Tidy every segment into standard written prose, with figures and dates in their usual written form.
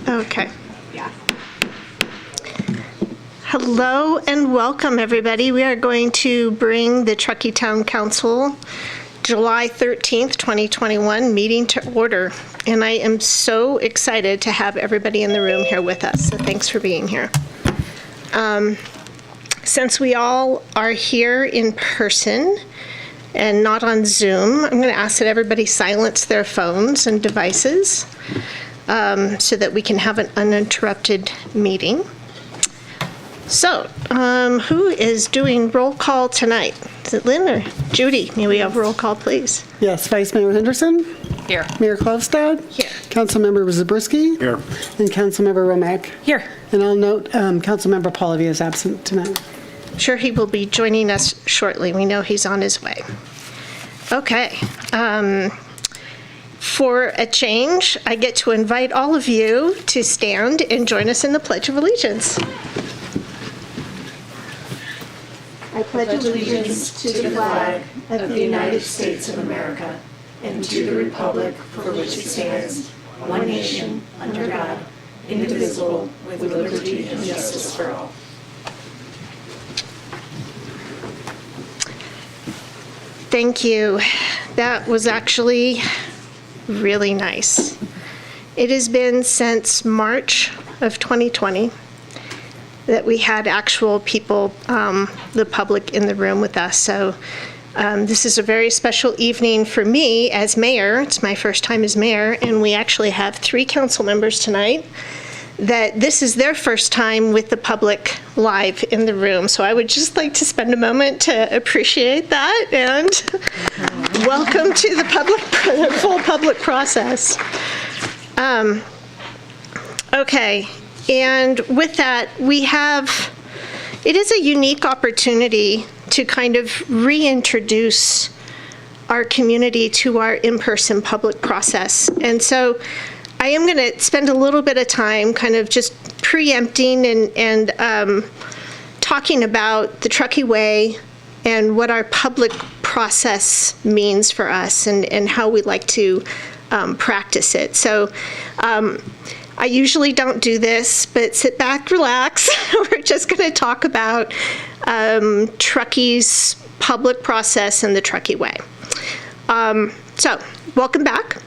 Okay. Hello and welcome, everybody. We are going to bring the Truckee-Town Council July 13th, 2021 meeting to order. And I am so excited to have everybody in the room here with us. So thanks for being here. Since we all are here in person and not on Zoom, I'm going to ask that everybody silence their phones and devices so that we can have an uninterrupted meeting. So, who is doing roll call tonight? Is it Lynn or Judy? May we have roll call, please? Yes, Vice Mayor Henderson. Here. Mayor Klofstad. Here. Councilmember Zabriskie. Here. And Councilmember Romack. Here. And I'll note Councilmember Pallavi is absent tonight. Sure, he will be joining us shortly. We know he's on his way. Okay. For a change, I get to invite all of you to stand and join us in the Pledge of Allegiance. I pledge allegiance to the flag of the United States of America and to the republic for which it stands, one nation, under God, indivisible, with liberty and justice for all. Thank you. That was actually really nice. It has been since March of 2020 that we had actual people, the public in the room with us. So this is a very special evening for me as mayor. It's my first time as mayor, and we actually have 3 council members tonight that this is their first time with the public live in the room. So I would just like to spend a moment to appreciate that and welcome to the full public process. Okay. And with that, it is a unique opportunity to kind of reintroduce our community to our in-person public process. And so I am going to spend a little bit of time kind of just preempting and talking about the Truckee Way and what our public process means for us and how we like to practice it. So I usually don't do this, but sit back, relax. We're just going to talk about Truckee's public process and the Truckee Way. So, welcome back.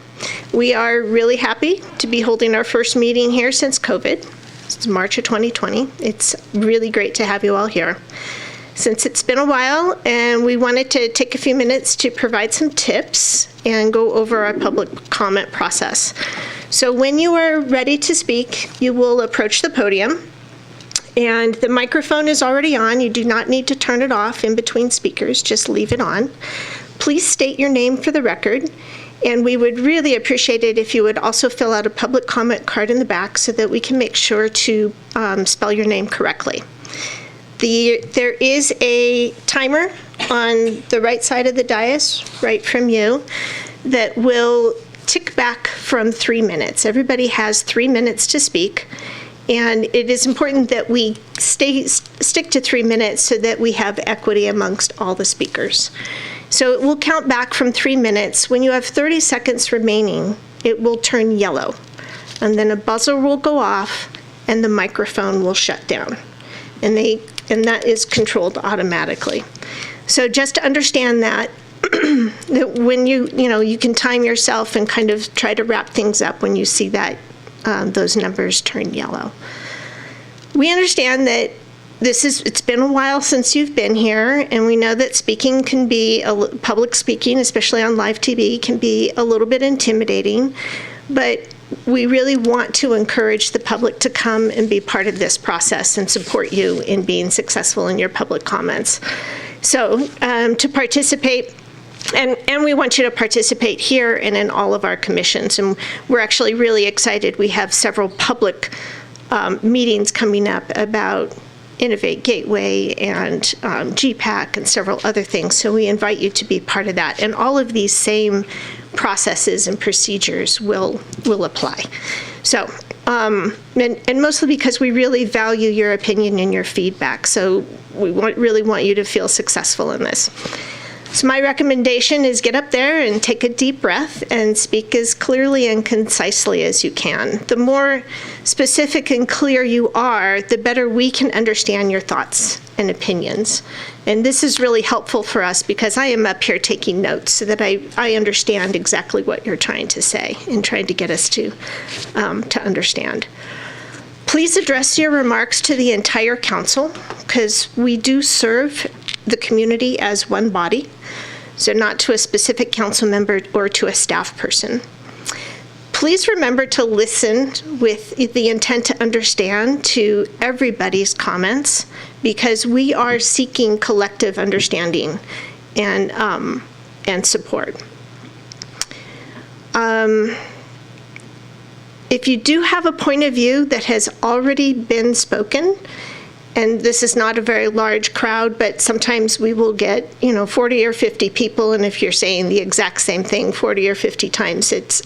We are really happy to be holding our first meeting here since COVID. It's March of 2020. It's really great to have you all here. Since it's been a while, and we wanted to take a few minutes to provide some tips and go over our public comment process. So when you are ready to speak, you will approach the podium, and the microphone is already on. You do not need to turn it off in between speakers, just leave it on. Please state your name for the record, and we would really appreciate it if you would also fill out a public comment card in the back so that we can make sure to spell your name correctly. There is a timer on the right side of the dais, right from you, that will tick back from 3 minutes. Everybody has 3 minutes to speak, and it is important that we stick to 3 minutes so that we have equity amongst all the speakers. So it will count back from 3 minutes. When you have 30 seconds remaining, it will turn yellow, and then a buzzer will go off and the microphone will shut down. And that is controlled automatically. So just to understand that when you can time yourself and kind of try to wrap things up when you see that those numbers turn yellow. We understand that it's been a while since you've been here, and we know that speaking can be, public speaking, especially on live TV, can be a little bit intimidating, but we really want to encourage the public to come and be part of this process and support you in being successful in your public comments. So to participate, and we want you to participate here and in all of our commissions, and we're actually really excited. We have several public meetings coming up about Innovate Gateway and GPAC and several other things, so we invite you to be part of that. And all of these same processes and procedures will apply. So, and mostly because we really value your opinion and your feedback, so we really want you to feel successful in this. So my recommendation is get up there and take a deep breath and speak as clearly and concisely as you can. The more specific and clear you are, the better we can understand your thoughts and opinions. And this is really helpful for us because I am up here taking notes so that I understand exactly what you're trying to say and trying to get us to understand. Please address your remarks to the entire council because we do serve the community as one body, so not to a specific council member or to a staff person. Please remember to listen with the intent to understand to everybody's comments because we are seeking collective understanding and support. If you do have a point of view that has already been spoken, and this is not a very large crowd, but sometimes we will get, 40 or 50 people, and if you're saying the exact same thing 40 or 50 times, it's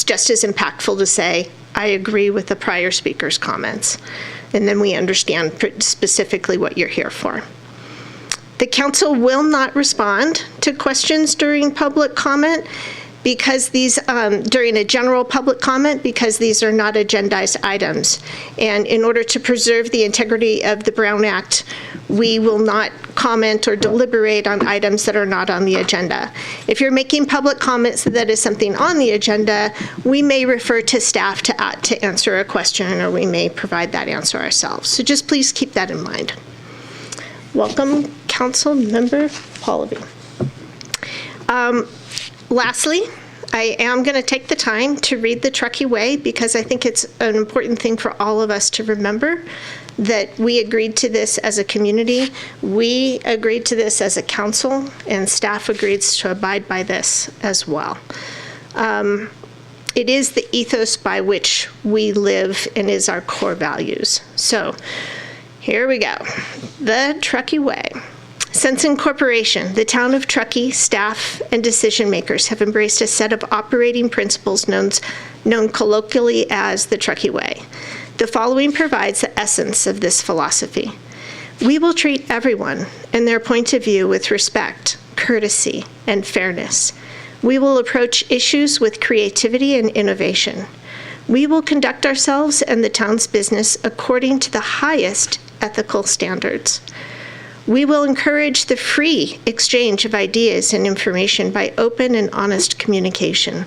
just as impactful to say, I agree with the prior speaker's comments, and then we understand specifically what you're here for. The council will not respond to questions during public comment because these, during a general public comment, because these are not agendized items. And in order to preserve the integrity of the Brown Act, we will not comment or deliberate on items that are not on the agenda. If you're making public comments that is something on the agenda, we may refer to staff to answer a question, or we may provide that answer ourselves. So just please keep that in mind. Welcome, Council Member Pallavi. Lastly, I am going to take the time to read the Truckee Way because I think it's an important thing for all of us to remember that we agreed to this as a community, we agreed to this as a council, and staff agreed to abide by this as well. It is the ethos by which we live and is our core values. So here we go. The Truckee Way. Since incorporation, the town of Truckee staff and decision makers have embraced a set of operating principles known colloquially as the Truckee Way. The following provides the essence of this philosophy. We will treat everyone and their point of view with respect, courtesy, and fairness. We will approach issues with creativity and innovation. We will conduct ourselves and the town's business according to the highest ethical standards. We will encourage the free exchange of ideas and information by open and honest communication.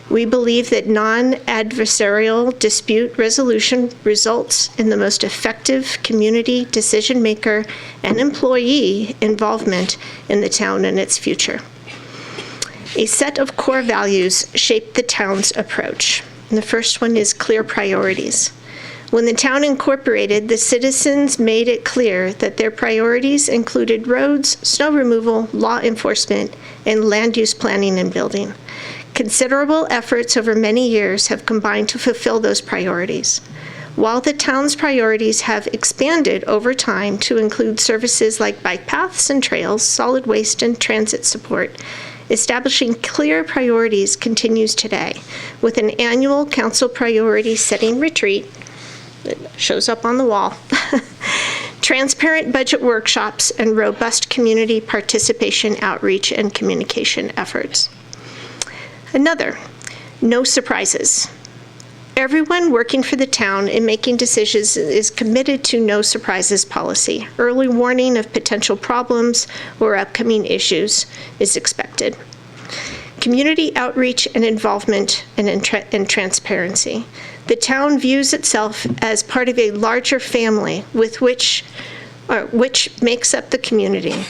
We believe that non-adversarial dispute resolution results in the most effective community decision maker and employee involvement in the town and its future. A set of core values shape the town's approach. And the first one is clear priorities. When the town incorporated, the citizens made it clear that their priorities included roads, snow removal, law enforcement, and land use planning and building. Considerable efforts over many years have combined to fulfill those priorities. While the town's priorities have expanded over time to include services like bike paths and trails, solid waste and transit support, establishing clear priorities continues today with an annual council priority setting retreat that shows up on the wall, transparent budget workshops, and robust community participation, outreach, and communication efforts. Another, no surprises. Everyone working for the town in making decisions is committed to no surprises policy. Early warning of potential problems or upcoming issues is expected. Community outreach and involvement and transparency. The town views itself as part of a larger family with which makes up the community.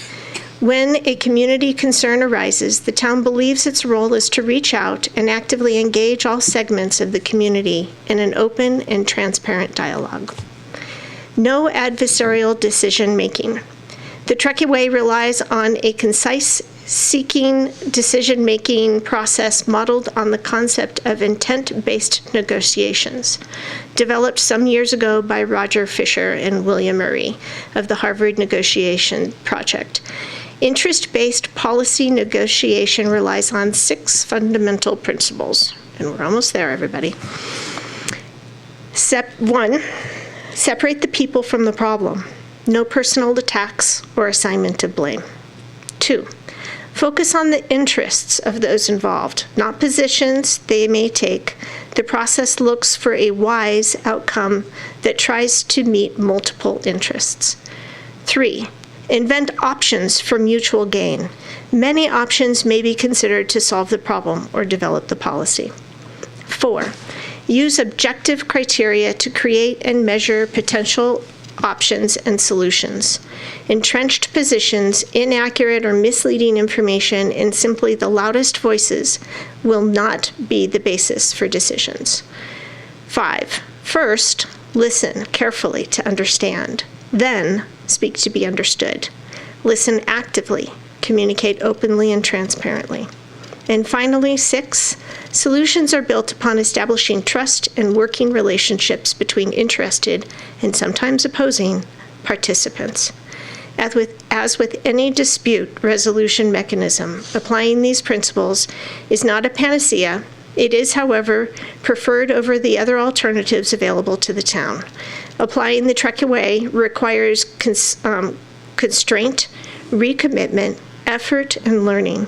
When a community concern arises, the town believes its role is to reach out and actively engage all segments of the community in an open and transparent dialogue. No adversarial decision-making. The Truckee Way relies on a concise seeking decision-making process modeled on the concept of intent-based negotiations, developed some years ago by Roger Fisher and William Murray of the Harvard Negotiation Project. Interest-based policy negotiation relies on 6 fundamental principles, and we're almost there, everybody. 1, separate the people from the problem. No personal attacks or assignment of blame. 2, Focus on the interests of those involved, not positions they may take. The process looks for a wise outcome that tries to meet multiple interests. 3, invent options for mutual gain. Many options may be considered to solve the problem or develop the policy. 4, use objective criteria to create and measure potential options and solutions. Entrenched positions, inaccurate or misleading information, and simply the loudest voices will not be the basis for decisions. 5, first, listen carefully to understand. Then, speak to be understood. Listen actively, communicate openly and transparently. And finally, 6, solutions are built upon establishing trust and working relationships between interested and sometimes opposing participants. As with any dispute resolution mechanism, applying these principles is not a panacea. It is, however, preferred over the other alternatives available to the town. Applying the Truckee Way requires constraint, recommitment, effort, and learning.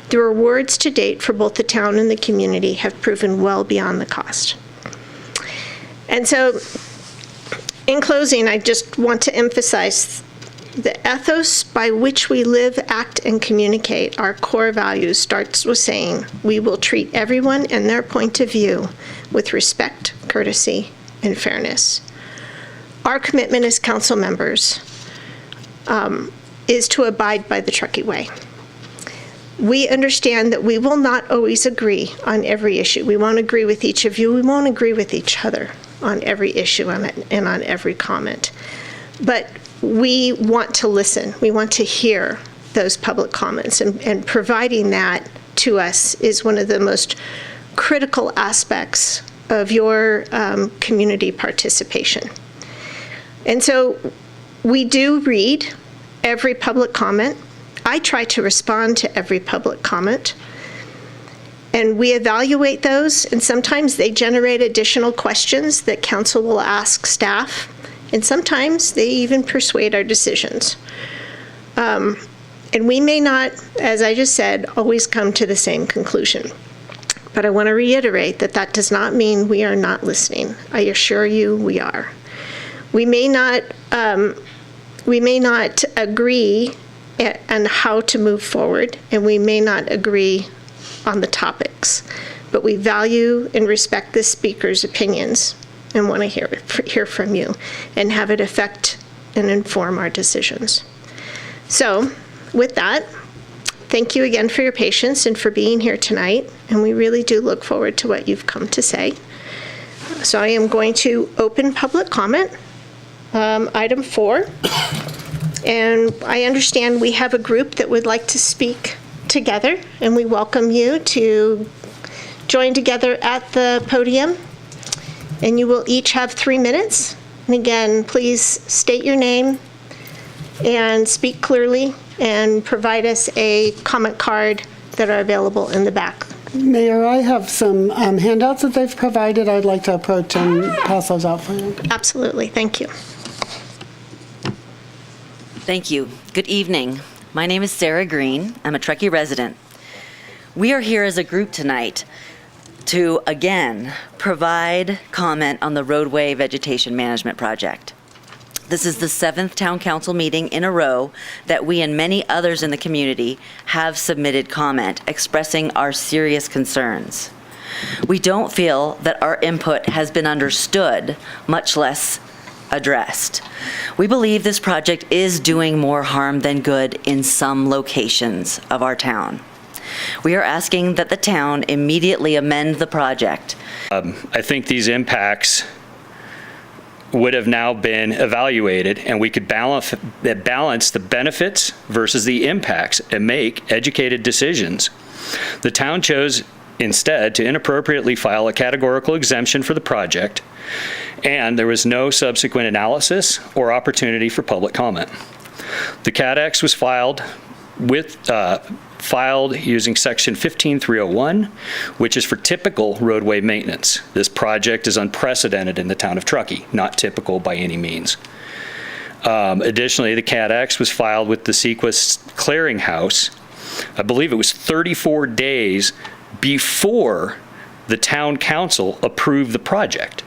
The rewards to date for both the town and the community have proven well beyond the cost. And so, in closing, I just want to emphasize the ethos by which we live, act, and communicate our core values starts with saying we will treat everyone and their point of view with respect, courtesy, and fairness. Our commitment as council members is to abide by the Truckee Way. We understand that we will not always agree on every issue. We won't agree with each of you. We won't agree with each other on every issue and on every comment. But we want to listen. We want to hear those public comments. And providing that to us is one of the most critical aspects of your community participation. And so we do read every public comment. I try to respond to every public comment, and we evaluate those, and sometimes they generate additional questions that council will ask staff, and sometimes they even persuade our decisions. And we may not, as I just said, always come to the same conclusion. But I want to reiterate that that does not mean we are not listening. I assure you we are. We may not agree on how to move forward, and we may not agree on the topics, but we value and respect the speaker's opinions and want to hear from you and have it affect and inform our decisions. So with that, thank you again for your patience and for being here tonight, and we really do look forward to what you've come to say. So I am going to open public comment, item 4. And I understand we have a group that would like to speak together, and we welcome you to join together at the podium. And you will each have 3 minutes. And again, please state your name and speak clearly and provide us a comment card that are available in the back. Mayor, I have some handouts that they've provided. I'd like to approach and pass those out for you. Absolutely. Thank you. Thank you. Good evening. My name is Sarah Green. I'm a Truckee resident. We are here as a group tonight to, again, provide comment on the roadway vegetation management project. This is the 7th Town Council meeting in a row that we and many others in the community have submitted comment expressing our serious concerns. We don't feel that our input has been understood, much less addressed. We believe this project is doing more harm than good in some locations of our town. We are asking that the town immediately amend the project. I think these impacts would have now been evaluated, and we could balance the benefits versus the impacts and make educated decisions. The town chose instead to inappropriately file a categorical exemption for the project, and there was no subsequent analysis or opportunity for public comment. The CADX was filed using section 15301, which is for typical roadway maintenance. This project is unprecedented in the town of Truckee, not typical by any means. Additionally, the CADX was filed with the Sequest Clearinghouse I believe it was 34 days before the town council approved the project.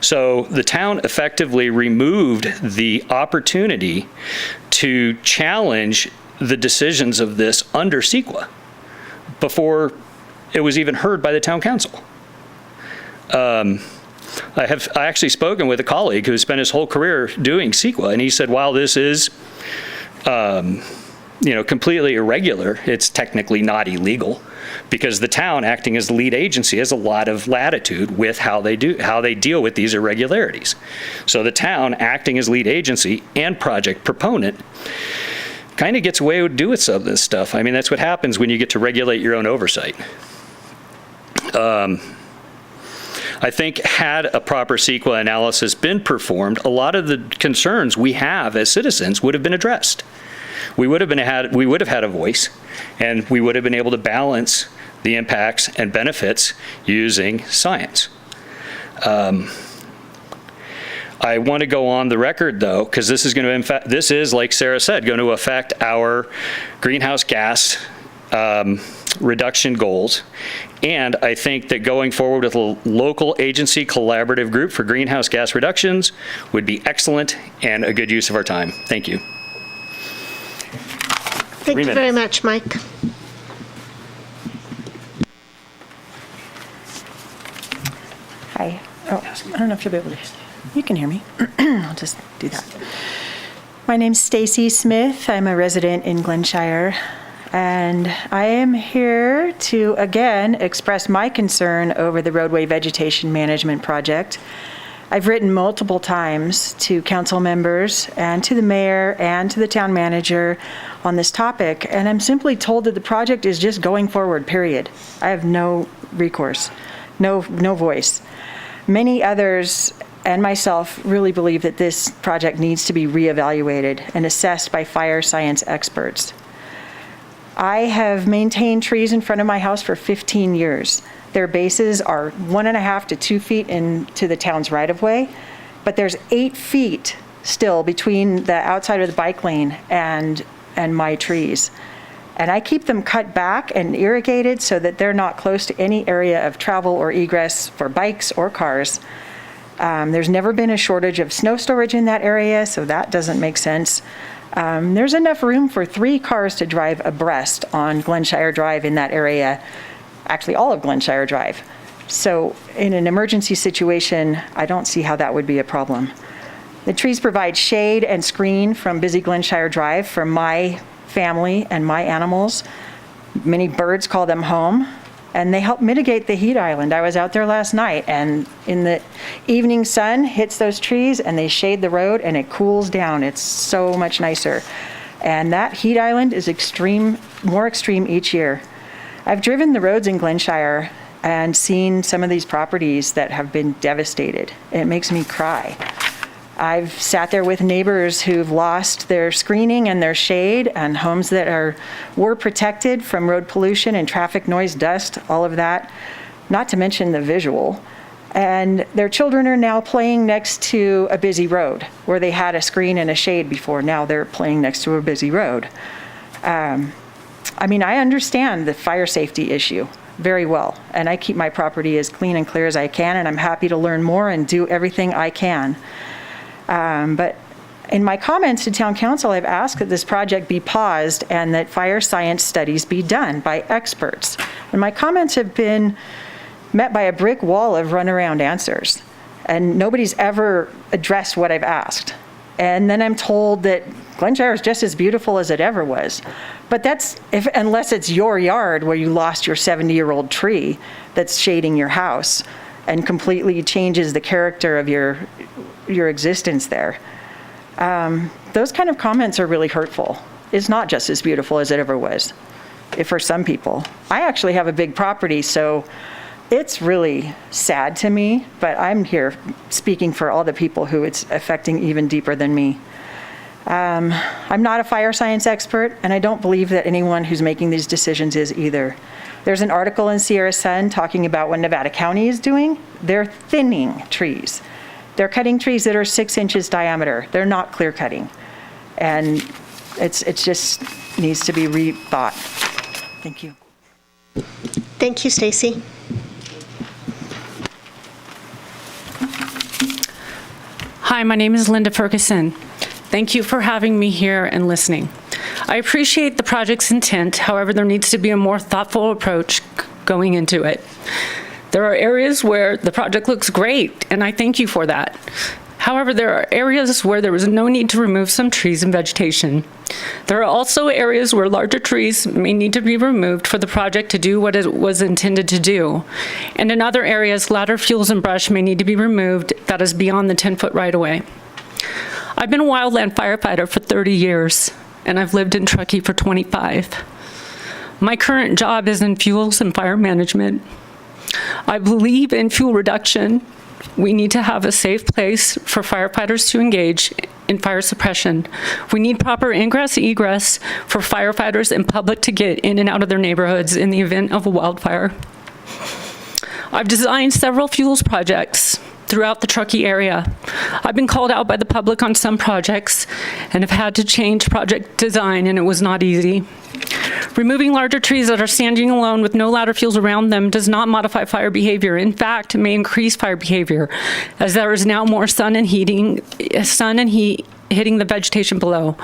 So the town effectively removed the opportunity to challenge the decisions of this under CEQA before it was even heard by the town council. I actually spoken with a colleague who spent his whole career doing CEQA, and he said, while this is, completely irregular, it's technically not illegal, because the town, acting as the lead agency, has a lot of latitude with how they deal with these irregularities. So the town, acting as lead agency and project proponent, kind of gets away with doing some of this stuff. I mean, that's what happens when you get to regulate your own oversight. I think had a proper CEQA analysis been performed, a lot of the concerns we have as citizens would have been addressed. We would have had a voice, and we would have been able to balance the impacts and benefits using science. I want to go on the record, though, because this is, like Sarah said, going to affect our greenhouse gas reduction goals. And I think that going forward with a local agency collaborative group for greenhouse gas reductions would be excellent and a good use of our time. Thank you. Thank you very much, Mike. Hi. Oh, I don't know if you'll be able to. You can hear me. I'll just do that. My name's Stacy Smith. I'm a resident in Glenshire, and I am here to again express my concern over the roadway vegetation management project. I've written multiple times to council members and to the mayor and to the town manager on this topic, and I'm simply told that the project is just going forward, period. I have no recourse, no voice. Many others and myself really believe that this project needs to be reevaluated and assessed by fire science experts. I have maintained trees in front of my house for 15 years. Their bases are 1.5 to 2 feet into the town's right-of-way, but there's 8 feet still between the outside of the bike lane and my trees. And I keep them cut back and irrigated so that they're not close to any area of travel or egress for bikes or cars. There's never been a shortage of snow storage in that area, so that doesn't make sense. There's enough room for 3 cars to drive abreast on Glenshire Drive in that area, actually all of Glenshire Drive. So in an emergency situation, I don't see how that would be a problem. The trees provide shade and screen from busy Glenshire Drive for my family and my animals. Many birds call them home, and they help mitigate the heat island. I was out there last night, and in the evening sun hits those trees and they shade the road and it cools down. It's so much nicer. And that heat island is more extreme each year. I've driven the roads in Glenshire and seen some of these properties that have been devastated. It makes me cry. I've sat there with neighbors who've lost their screening and their shade, and homes that were protected from road pollution and traffic noise, dust, all of that, not to mention the visual. And their children are now playing next to a busy road where they had a screen and a shade before. Now they're playing next to a busy road. I understand the fire safety issue very well, and I keep my property as clean and clear as I can, and I'm happy to learn more and do everything I can. But in my comments to town council, I've asked that this project be paused and that fire science studies be done by experts. And my comments have been met by a brick wall of runaround answers, and nobody's ever addressed what I've asked. And then I'm told that Glenshire is just as beautiful as it ever was. But that's unless it's your yard where you lost your 70-year-old tree that's shading your house and completely changes the character of your existence there. Those kind of comments are really hurtful. It's not just as beautiful as it ever was, for some people. I actually have a big property, so it's really sad to me, but I'm here speaking for all the people who it's affecting even deeper than me. I'm not a fire science expert, and I don't believe that anyone who's making these decisions is either. There's an article in Sierra Sun talking about what Nevada County is doing. They're thinning trees. They're cutting trees that are 6 inches diameter. They're not clear cutting. And it just needs to be rethought. Thank you. Thank you, Stacy. Hi, my name is Linda Ferguson. Thank you for having me here and listening. I appreciate the project's intent, however, there needs to be a more thoughtful approach going into it. There are areas where the project looks great, and I thank you for that. However, there are areas where there was no need to remove some trees and vegetation. There are also areas where larger trees may need to be removed for the project to do what it was intended to do. And in other areas, ladder fuels and brush may need to be removed that is beyond the 10-foot right-of-way. I've been a wildland firefighter for 30 years, and I've lived in Truckee for 25. My current job is in fuels and fire management. I believe in fuel reduction. We need to have a safe place for firefighters to engage in fire suppression. We need proper ingress, egress for firefighters and public to get in and out of their neighborhoods in the event of a wildfire. I've designed several fuels projects throughout the Truckee area. I've been called out by the public on some projects and have had to change project design, and it was not easy. Removing larger trees that are standing alone with no ladder fuels around them does not modify fire behavior. In fact, it may increase fire behavior, as there is now more sun and heat hitting the vegetation below.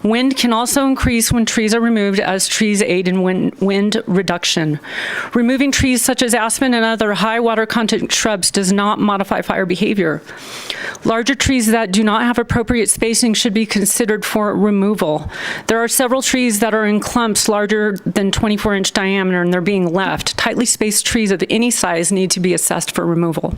Wind can also increase when trees are removed, as trees aid in wind reduction. Removing trees such as aspen and other high water content shrubs does not modify fire behavior. Larger trees that do not have appropriate spacing should be considered for removal. There are several trees that are in clumps larger than 24-inch diameter, and they're being left. Tightly spaced trees of any size need to be assessed for removal.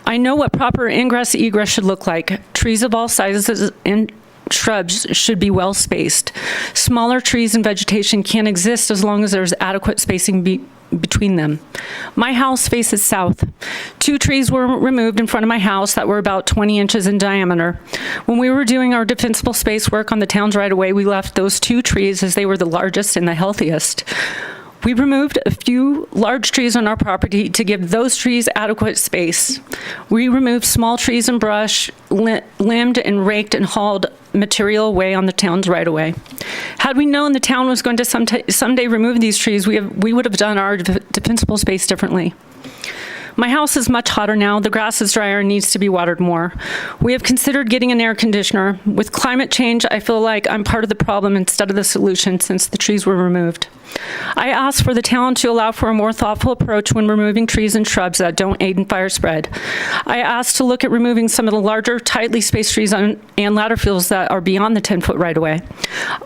I know what proper ingress egress should look like. Trees of all sizes and shrubs should be well spaced. Smaller trees and vegetation can exist as long as there's adequate spacing between them. My house faces south. 2 trees were removed in front of my house that were about 20 inches in diameter. When we were doing our defensible space work on the town's right-of-way, we left those 2 trees as they were the largest and the healthiest. We removed a few large trees on our property to give those trees adequate space. We removed small trees and brush, limbed and raked and hauled material away on the town's right-of-way. Had we known the town was going to someday remove these trees, we would have done our defensible space differently. My house is much hotter now. The grass is drier and needs to be watered more. We have considered getting an air conditioner. With climate change, I feel like I'm part of the problem instead of the solution since the trees were removed. I asked for the town to allow for a more thoughtful approach when removing trees and shrubs that don't aid in fire spread. I asked to look at removing some of the larger, tightly spaced trees and ladder fuels that are beyond the 10-foot right-of-way.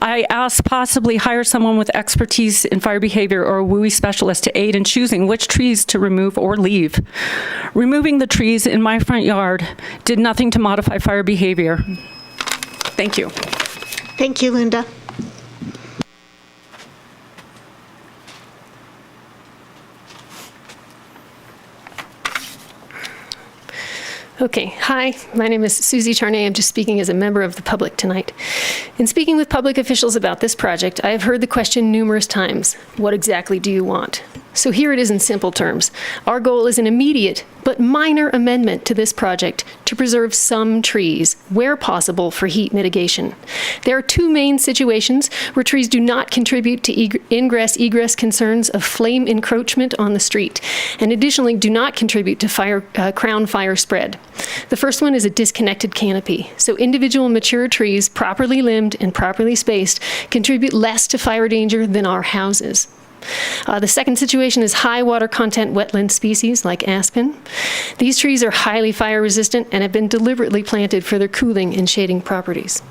I asked possibly hire someone with expertise in fire behavior or a WUI specialist to aid in choosing which trees to remove or leave. Removing the trees in my front yard did nothing to modify fire behavior. Thank you. Thank you, Linda. Okay, hi, my name is Susie Charnay. I'm just speaking as a member of the public tonight. In speaking with public officials about this project, I have heard the question numerous times, what exactly do you want? So here it is in simple terms. Our goal is an immediate but minor amendment to this project to preserve some trees, where possible, for heat mitigation. There are 2 main situations where trees do not contribute to ingress-egress concerns of flame encroachment on the street, and additionally do not contribute to crown fire spread. The first one is a disconnected canopy. So individual mature trees, properly limbed and properly spaced, contribute less to fire danger than our houses. The second situation is high water content wetland species like aspen. These trees are highly fire resistant and have been deliberately planted for their cooling and shading properties.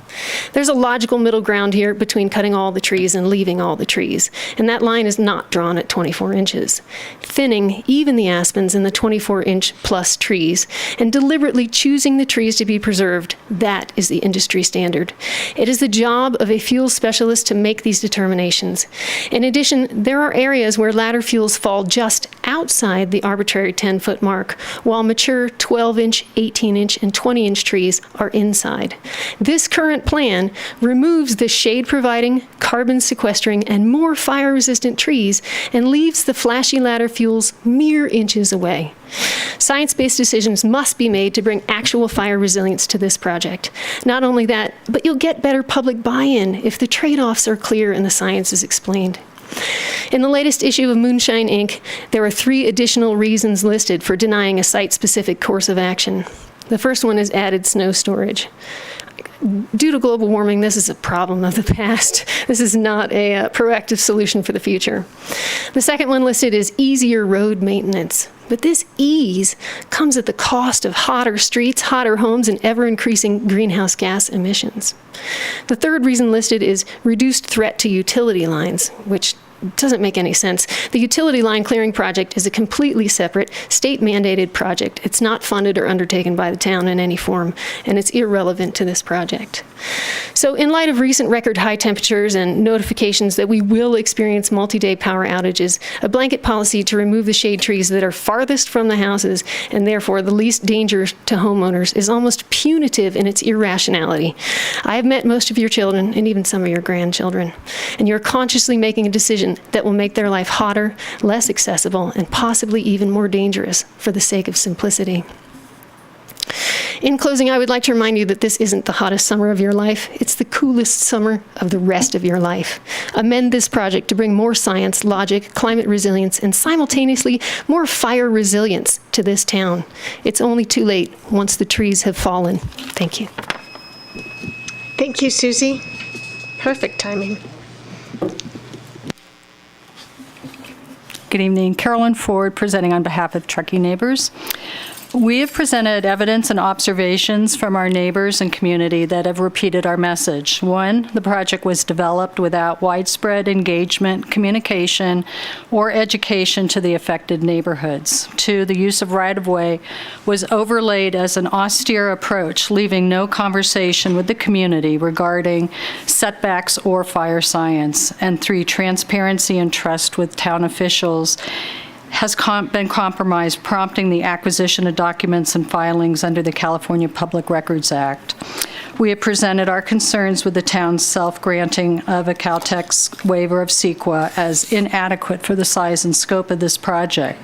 There's a logical middle ground here between cutting all the trees and leaving all the trees, and that line is not drawn at 24 inches. Thinning even the aspens and the 24-inch plus trees and deliberately choosing the trees to be preserved, that is the industry standard. It is the job of a fuel specialist to make these determinations. In addition, there are areas where ladder fuels fall just outside the arbitrary 10-foot mark, while mature 12-inch, 18-inch, and 20-inch trees are inside. This current plan removes the shade-providing, carbon-sequestering, and more fire-resistant trees and leaves the flashy ladder fuels mere inches away. Science-based decisions must be made to bring actual fire resilience to this project. Not only that, but you'll get better public buy-in if the trade-offs are clear and the science is explained. In the latest issue of Moonshine Inc., there are 3 additional reasons listed for denying a site-specific course of action. The first one is added snow storage. Due to global warming, this is a problem of the past. This is not a proactive solution for the future. The second one listed is easier road maintenance. But this ease comes at the cost of hotter streets, hotter homes, and ever-increasing greenhouse gas emissions. The third reason listed is reduced threat to utility lines, which doesn't make any sense. The utility line clearing project is a completely separate, state-mandated project. It's not funded or undertaken by the town in any form, and it's irrelevant to this project. So in light of recent record high temperatures and notifications that we will experience multi-day power outages, a blanket policy to remove the shade trees that are farthest from the houses and therefore the least danger to homeowners is almost punitive in its irrationality. I have met most of your children and even some of your grandchildren, and you're consciously making a decision that will make their life hotter, less accessible, and possibly even more dangerous for the sake of simplicity. In closing, I would like to remind you that this isn't the hottest summer of your life. It's the coolest summer of the rest of your life. Amend this project to bring more science, logic, climate resilience, and simultaneously more fire resilience to this town. It's only too late once the trees have fallen. Thank you. Thank you, Susie. Perfect timing. Good evening. Carolyn Ford, presenting on behalf of Truckee Neighbors. We have presented evidence and observations from our neighbors and community that have repeated our message. 1, the project was developed without widespread engagement, communication, or education to the affected neighborhoods. 2, the use of right-of-way was overlaid as an austere approach, leaving no conversation with the community regarding setbacks or fire science. And 3, transparency and trust with town officials has been compromised, prompting the acquisition of documents and filings under the California Public Records Act. We have presented our concerns with the town's self-granting of a Caltex waiver of CEQA as inadequate for the size and scope of this project.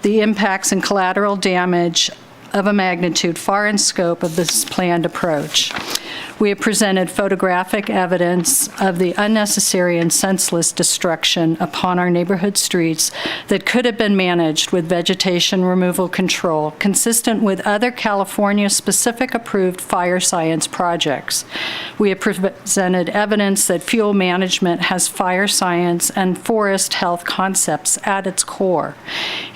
The impacts and collateral damage of a magnitude far in scope of this planned approach. We have presented photographic evidence of the unnecessary and senseless destruction upon our neighborhood streets that could have been managed with vegetation removal control, consistent with other California-specific approved fire science projects. We have presented evidence that fuel management has fire science and forest health concepts at its core.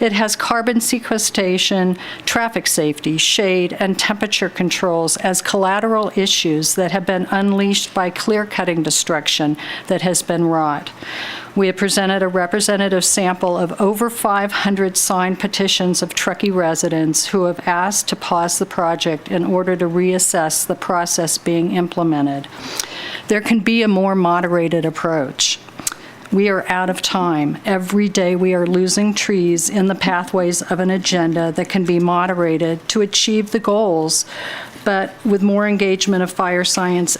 It has carbon sequestration, traffic safety, shade, and temperature controls as collateral issues that have been unleashed by clear-cutting destruction that has been wrought. We have presented a representative sample of over 500 signed petitions of Truckee residents who have asked to pause the project in order to reassess the process being implemented. There can be a more moderated approach. We are out of time. Every day we are losing trees in the pathways of an agenda that can be moderated to achieve the goals, but with more engagement of fire science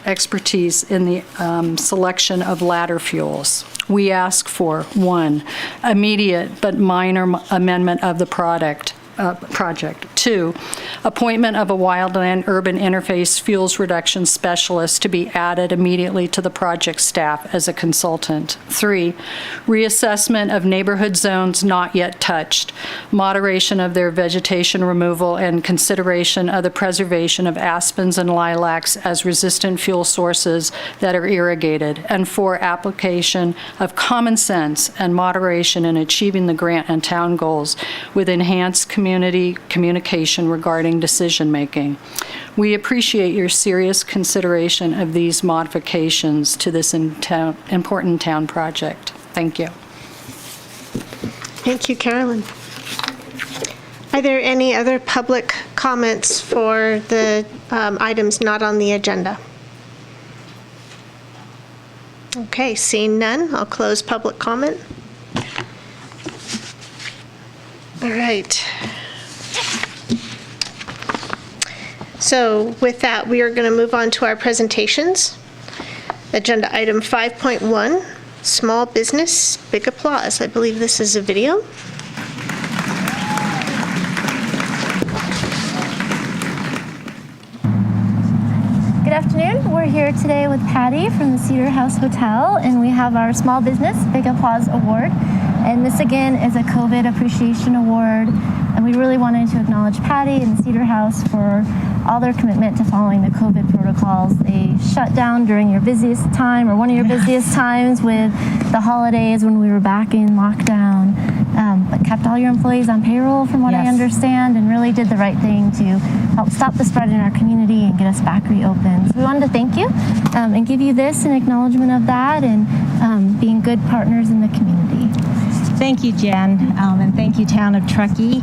expertise in the selection of ladder fuels. We ask for 1, immediate but minor amendment of the project. 2, appointment of a wildland-urban interface fuels reduction specialist to be added immediately to the project staff as a consultant. 3, reassessment of neighborhood zones not yet touched, moderation of their vegetation removal, and consideration of the preservation of aspens and lilacs as resistant fuel sources that are irrigated. And 4, application of common sense and moderation in achieving the grant and town goals with enhanced community communication regarding decision-making. We appreciate your serious consideration of these modifications to this important town project. Thank you. Thank you, Carolyn. Are there any other public comments for the items not on the agenda? Okay, seeing none, I'll close public comment. All right. So with that, we are going to move on to our presentations. Agenda item 5.1, small business, big applause. I believe this is a video. Good afternoon. We're here today with Patty from the Cedar House Hotel, and we have our Small Business Big Applause Award. And this again is a COVID Appreciation Award, and we really wanted to acknowledge Patty and the Cedar House for all their commitment to following the COVID protocols. They shut down during your busiest time, or one of your busiest times with the holidays when we were back in lockdown, but kept all your employees on payroll from what I understand, and really did the right thing to help stop the spread in our community and get us back reopened. So we wanted to thank you and give you this in acknowledgement of that, and being good partners in the community. Thank you, Jen, and thank you, Town of Truckee,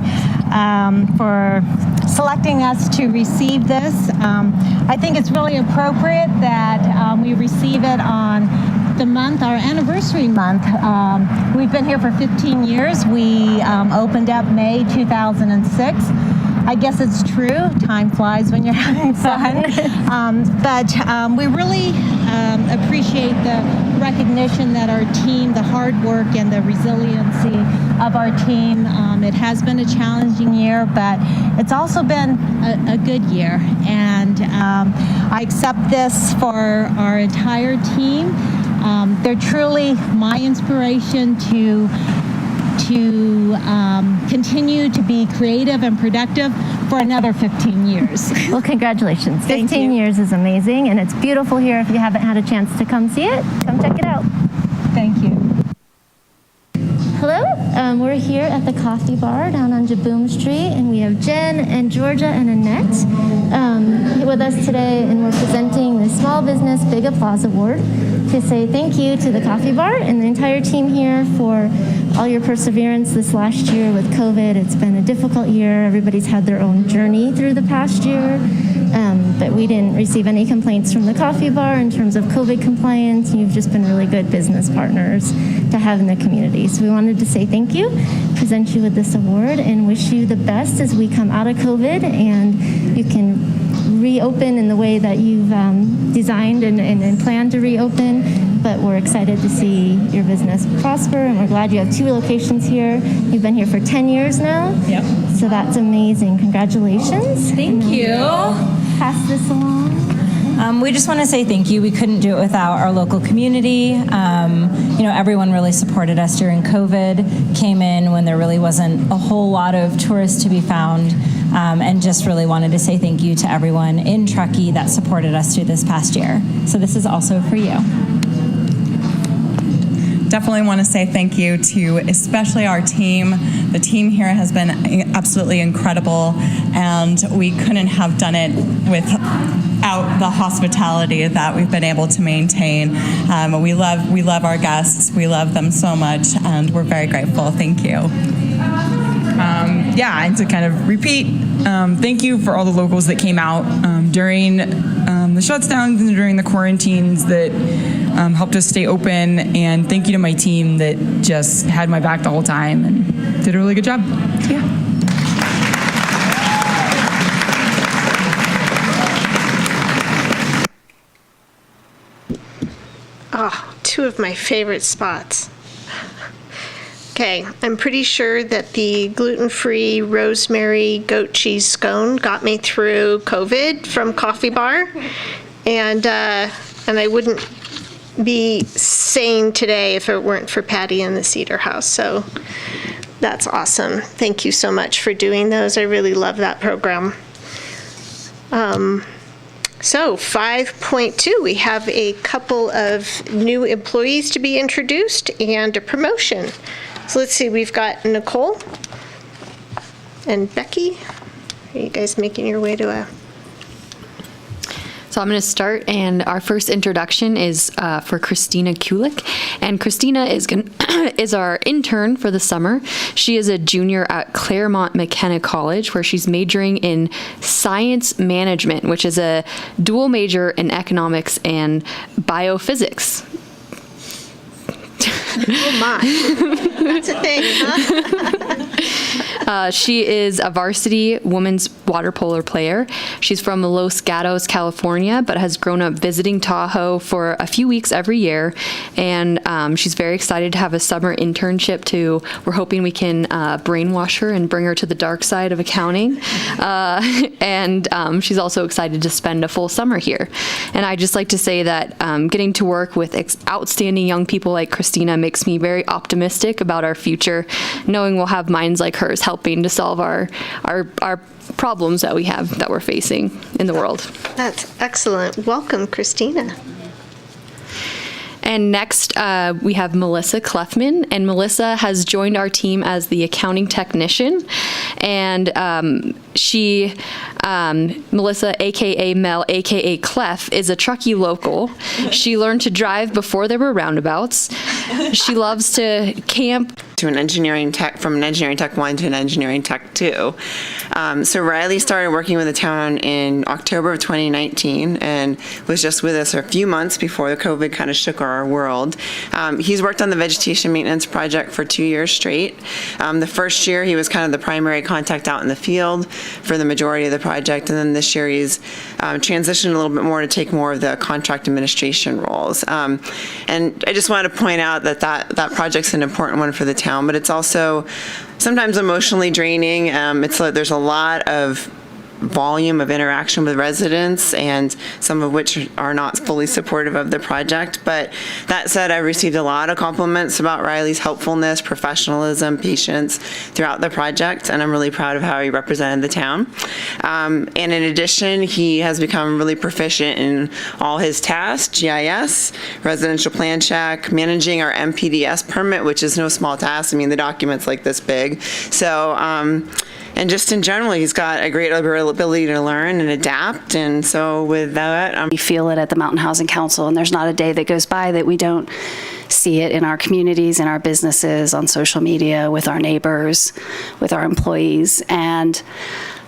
for selecting us to receive this. I think it's really appropriate that we receive it on the month, our anniversary month. We've been here for 15 years. We opened up May 2006. I guess it's true, time flies when you're having fun. But we really appreciate the recognition that our team, the hard work and the resiliency of our team, it has been a challenging year, but it's also been a good year. And I accept this for our entire team. They're truly my inspiration to continue to be creative and productive for another 15 years. Well, congratulations. Thank 15 you. years is amazing, and it's beautiful here. If you haven't had a chance to come see it, come check it out. Thank you. Hello, we're here at the Coffee Bar down on Jaboom Street, and we have Jen and Georgia and Annette with us today, and we're presenting the Small Business Big Applause Award to say thank you to the Coffee Bar and the entire team here for all your perseverance this last year with COVID. It's been a difficult year. Everybody's had their own journey through the past year, but we didn't receive any complaints from the Coffee Bar in terms of COVID compliance. You've just been really good business partners to have in the community. So we wanted to say thank you, present you with this award, and wish you the best as we come out of COVID and you can reopen in the way that you've designed and planned to reopen. But we're excited to see your business prosper, and we're glad you have 2 locations here. You've been here for 10 years now. Yep. So that's amazing. Congratulations. Thank you. Pass this along. We just want to say thank you. We couldn't do it without our local community. Everyone really supported us during COVID, came in when there really wasn't a whole lot of tourists to be found, and just really wanted to say thank you to everyone in Truckee that supported us through this past year. So this is also for you. Definitely want to say thank you to especially our team. The team here has been absolutely incredible, and we couldn't have done it without the hospitality that we've been able to maintain. We love our guests. We love them so much, and we're very grateful. Thank you. And to kind of repeat, thank you for all the locals that came out during the shutdowns and during the quarantines that helped us stay open, and thank you to my team that just had my back the whole time and did a really good job. Yeah. Oh, 2 of my favorite spots. Okay, I'm pretty sure that the gluten-free rosemary goat cheese scone got me through COVID from Coffee Bar, and I wouldn't be sane today if it weren't for Patty and the Cedar House. So that's awesome. Thank you so much for doing those. I really love that program. So 5.2, we have a couple of new employees to be introduced and a promotion. So let's see, we've got Nicole and Becky. Are you guys making your way to a... So I'm going to start, and our first introduction is for Christina Kulik. And Christina is our intern for the summer. She is a junior at Claremont McKenna College, where she's majoring in science management, which is a dual major in economics and biophysics. Oh my, that's a thing, huh? She is a varsity women's water polo player. She's from Los Gatos, California, but has grown up visiting Tahoe for a few weeks every year. And she's very excited to have a summer internship too. We're hoping we can brainwash her and bring her to the dark side of accounting. And she's also excited to spend a full summer here. And I just like to say that getting to work with outstanding young people like Christina makes me very optimistic about our future, knowing we'll have minds like hers helping to solve our problems that we're facing in the world. That's excellent. Welcome, Christina. And next, we have Melissa Clefman, and Melissa has joined our team as the accounting technician. And Melissa, aka Mel, aka Clef, is a Truckee local. She learned to drive before there were roundabouts. She loves to camp. To an engineering tech, from an engineering tech 1 to an engineering tech 2. So Riley started working with the town in October of 2019 and was just with us a few months before the COVID kind of shook our world. He's worked on the vegetation maintenance project for 2 years straight. The first year he was kind of the primary contact out in the field for the majority of the project, and then this year he's transitioned a little bit more to take more of the contract administration roles. And I just wanted to point out that project's an important one for the town, but it's also sometimes emotionally draining. There's a lot of volume of interaction with residents, and some of which are not fully supportive of the project. But that said, I received a lot of compliments about Riley's helpfulness, professionalism, patience throughout the project, and I'm really proud of how he represented the town. And in addition, he has become really proficient in all his tasks: GIS, residential plan check, managing our MPDS permit, which is no small task. I mean, the document's like this big. So, and just in general, he's got a great ability to learn and adapt. And so with that, we feel it at the Mountain Housing Council, and there's not a day that goes by that we don't see it in our communities, in our businesses, on social media, with our neighbors, with our employees. And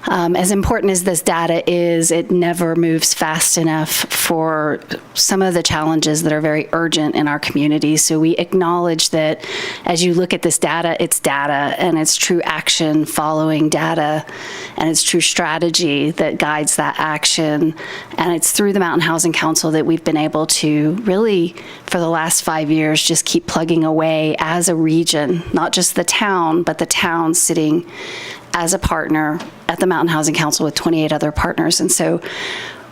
as important as this data is, it never moves fast enough for some of the challenges that are very urgent in our community. So we acknowledge that as you look at this data, it's data, and it's true action following data, and it's true strategy that guides that action. And it's through the Mountain Housing Council that we've been able to really, for the last 5 years, just keep plugging away as a region, not just the town, but the town sitting as a partner at the Mountain Housing Council with 28 other partners. And so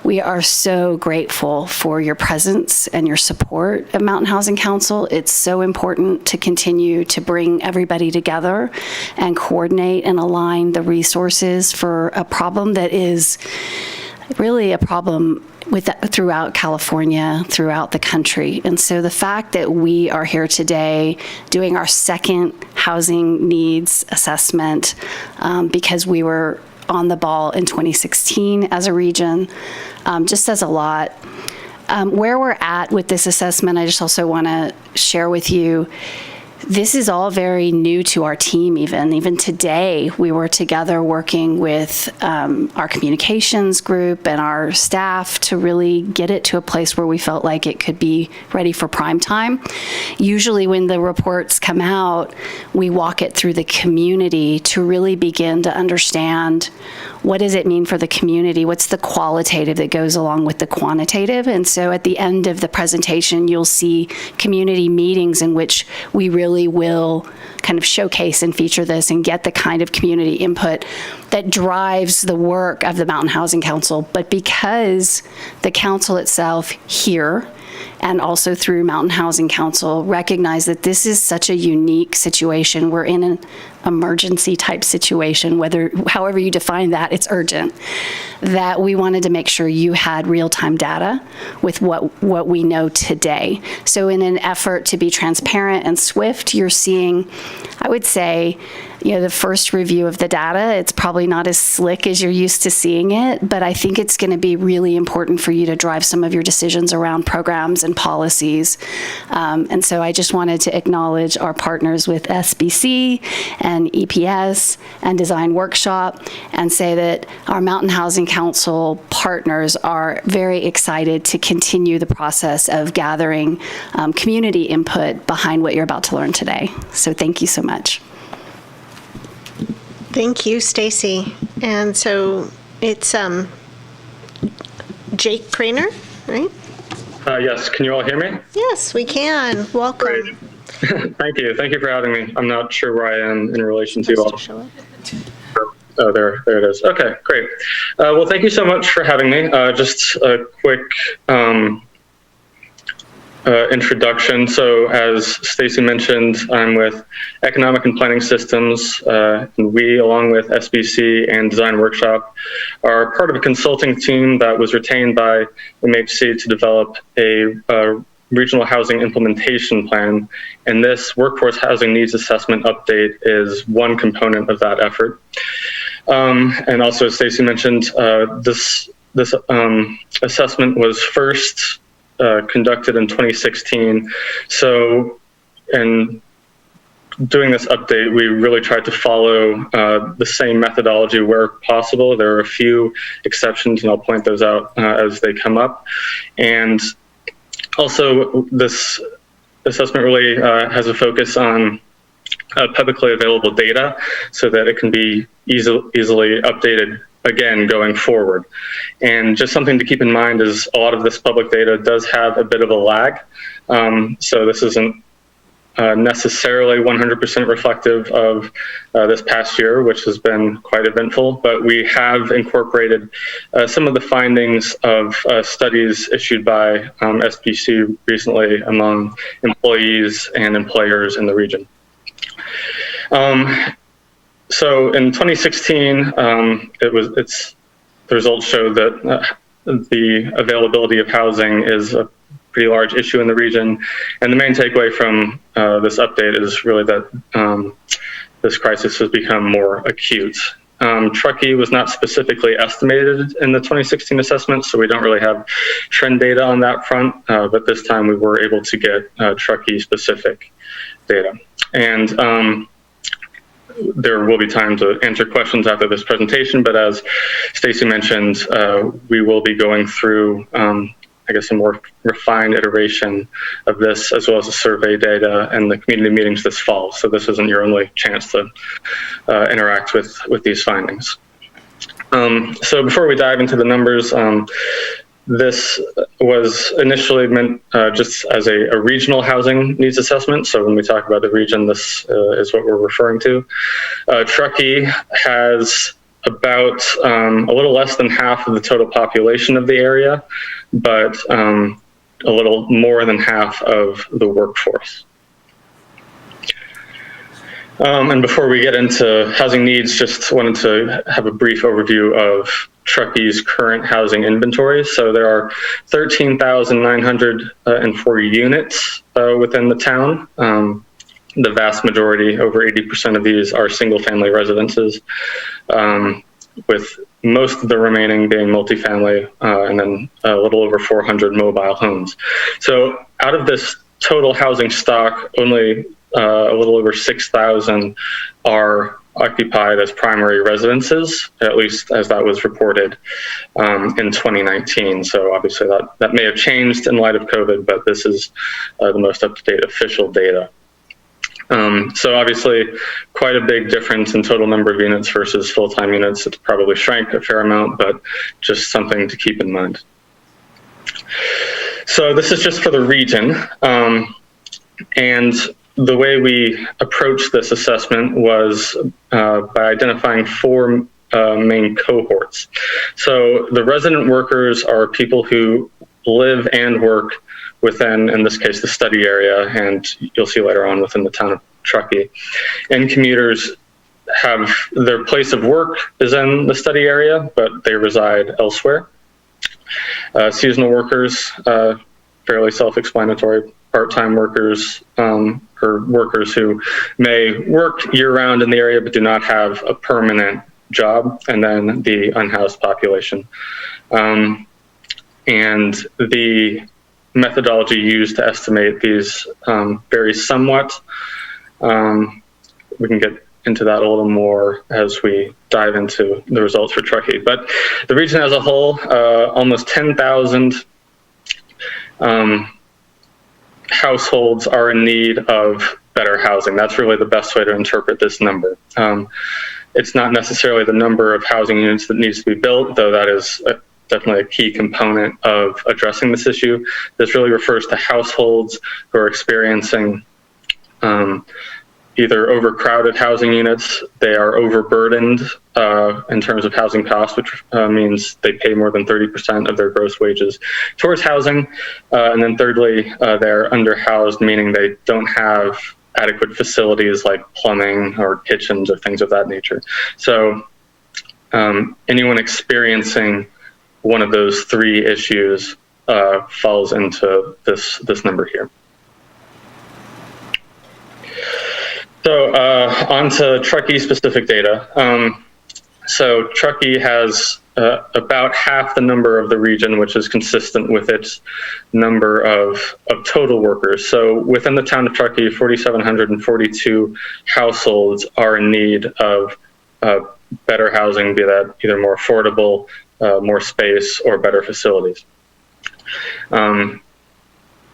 we are so grateful for your presence and your support at Mountain Housing Council. It's so important to continue to bring everybody together and coordinate and align the resources for a problem that is really a problem throughout California, throughout the country. And so the fact that we are here today doing our second housing needs assessment, because we were on the ball in 2016 as a region, just says a lot. Where we're at with this assessment, I just also want to share with you, this is all very new to our team. Even today, we were together working with our communications group and our staff to really get it to a place where we felt like it could be ready for prime time. Usually when the reports come out, we walk it through the community to really begin to understand what does it mean for the community? What's the qualitative that goes along with the quantitative? And so at the end of the presentation, you'll see community meetings in which we really will kind of showcase and feature this and get the kind of community input that drives the work of the Mountain Housing Council. But because the council itself here and also through Mountain Housing Council recognize that this is such a unique situation, we're in an emergency type situation, however you define that, it's urgent, that we wanted to make sure you had real-time data with what we know today. So in an effort to be transparent and swift, you're seeing, I would say, the first review of the data, it's probably not as slick as you're used to seeing it, but I think it's going to be really important for you to drive some of your decisions around programs and and policies. And so I just wanted to acknowledge our partners with SBC and EPS and Design Workshop, and say that our Mountain Housing Council partners are very excited to continue the process of gathering community input behind what you're about to learn today. So thank you so much. Thank you, Stacy. And so it's Jake Craner, right? Yes, can you all hear me? Yes, we can. Welcome. Great. Thank you for having me. I'm not sure where I am in relation to you all. Oh, there it is. Okay, great. Well, thank you so much for having me. Just a quick introduction. So as Stacy mentioned, I'm with Economic and Planning Systems, and we, along with SBC and Design Workshop, are part of a consulting team that was retained by MHC to develop a regional housing implementation plan. And this workforce housing needs assessment update is one component of that effort. And also, as Stacy mentioned, this assessment was first conducted in 2016. So in doing this update, we really tried to follow the same methodology where possible. There are a few exceptions, and I'll point those out as they come up. And also, this assessment really has a focus on publicly available data so that it can be easily updated again going forward. And just something to keep in mind is a lot of this public data does have a bit of a lag. So this isn't necessarily 100% reflective of this past year, which has been quite eventful, but we have incorporated some of the findings of studies issued by SBC recently among employees and employers in the region. So in 2016, the results showed that the availability of housing is a pretty large issue in the region. And the main takeaway from this update is really that this crisis has become more acute. Truckee was not specifically estimated in the 2016 assessment, so we don't really have trend data on that front, but this time we were able to get Truckee-specific data. And there will be time to answer questions after this presentation, but as Stacy mentioned, we will be going through, I guess, a more refined iteration of this, as well as the survey data and the community meetings this fall. So this isn't your only chance to interact with these findings. So before we dive into the numbers, this was initially meant just as a regional housing needs assessment. So when we talk about the region, this is what we're referring to. Truckee has about a little less than half of the total population of the area, but a little more than half of the workforce. And before we get into housing needs, just wanted to have a brief overview of Truckee's current housing inventory. So there are 13,940 units within the town. The vast majority, over 80% of these, are single-family residences, with most of the remaining being multifamily, and then a little over 400 mobile homes. So out of this total housing stock, only a little over 6,000 are occupied as primary residences, at least as that was reported in 2019. So obviously that may have changed in light of COVID, but this is the most up-to-date official data. So obviously quite a big difference in total number of units versus full-time units. It's probably shrank a fair amount, but just something to keep in mind. So this is just for the region. And the way we approached this assessment was by identifying four main cohorts. So the resident workers are people who live and work within, in this case, the study area, and you'll see later on within the town of Truckee. And commuters have their place of work is in the study area, but they reside elsewhere. Seasonal workers, fairly self-explanatory. Part-time workers, or workers who may work year-round in the area but do not have a permanent job, and then the unhoused population. And the methodology used to estimate these varies somewhat. We can get into that a little more as we dive into the results for Truckee. But the region as a whole, almost 10,000 households are in need of better housing. That's really the best way to interpret this number. It's not necessarily the number of housing units that needs to be built, though that is definitely a key component of addressing this issue. This really refers to households who are experiencing either overcrowded housing units, they are overburdened in terms of housing costs, which means they pay more than 30% of their gross wages towards housing. And then thirdly, they're underhoused, meaning they don't have adequate facilities like plumbing or kitchens or things of that nature. So anyone experiencing one of those three issues falls into this number here. So on to Truckee specific data. So Truckee has about half the number of the region, which is consistent with its number of total workers. So within the town of Truckee, 4,742 households are in need of better housing, be that either more affordable, more space, or better facilities.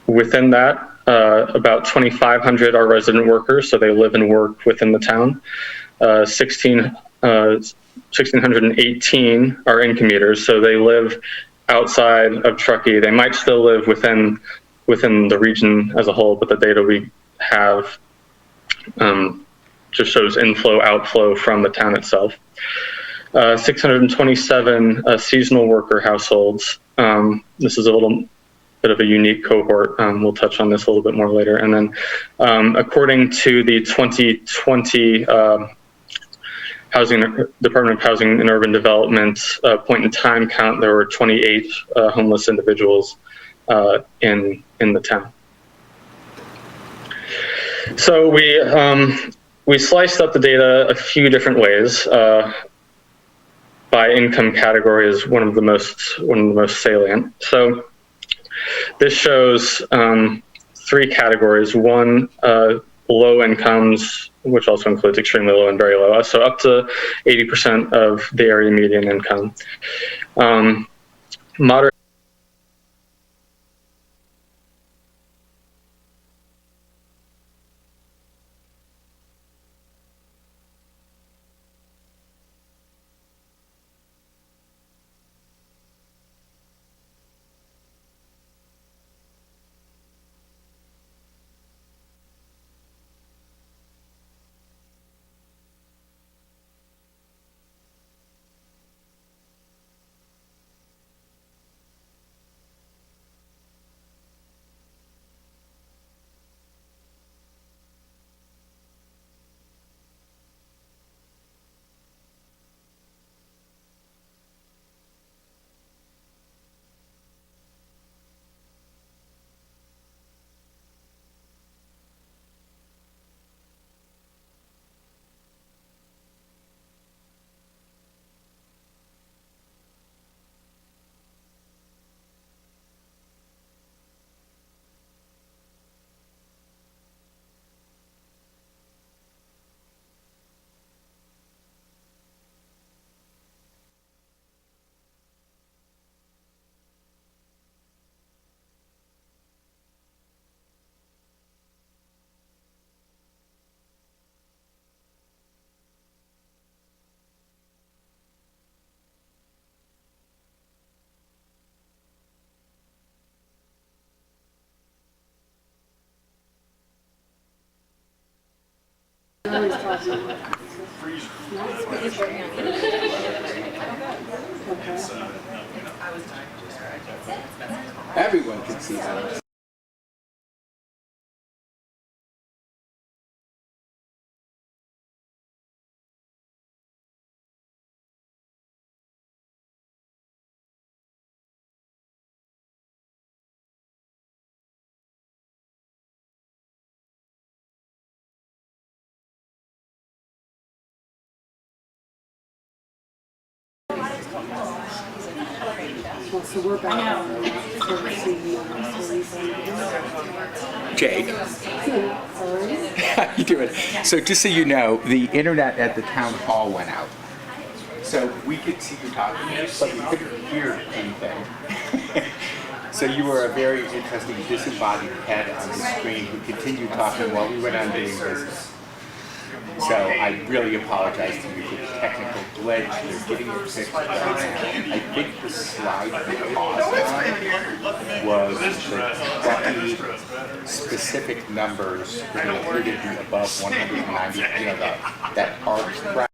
Within that, about 2,500 are resident workers, so they live and work within the town. 1,618 are in commuters, so they live outside of Truckee. They might still live within the region as a whole, but the data we have just shows inflow, outflow from the town itself. 627 seasonal worker households. This is a little bit of a unique cohort. We'll touch on this a little bit more later. And then according to the 2020 Department of Housing and Urban Development point in time count, there were 28 homeless individuals in the town. So we sliced up the data a few different ways. By income category is one of the most salient. So this shows three categories. One, low incomes, which also includes extremely low and very low. So up to 80% of the area median income. Moderate. Everyone can see that. So we're back. Jake. How you doing? So just so you know, the internet at the town hall went out. So we could see you talking, but we couldn't hear anything. So you were a very interesting disembodied head on the screen who continued talking while we went on doing business. So I really apologize to you for the technical glitch. They're getting it fixed right now. I think the slide that caused it was the specific numbers that appear to be above 190, that arch bracket.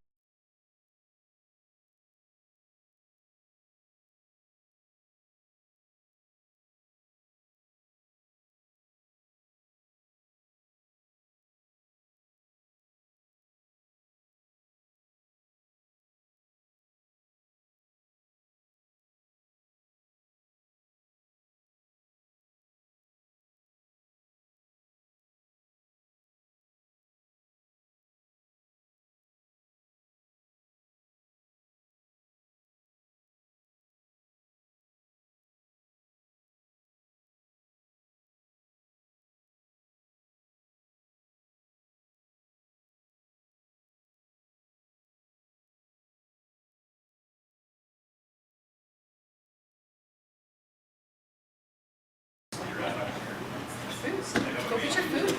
Go get your food.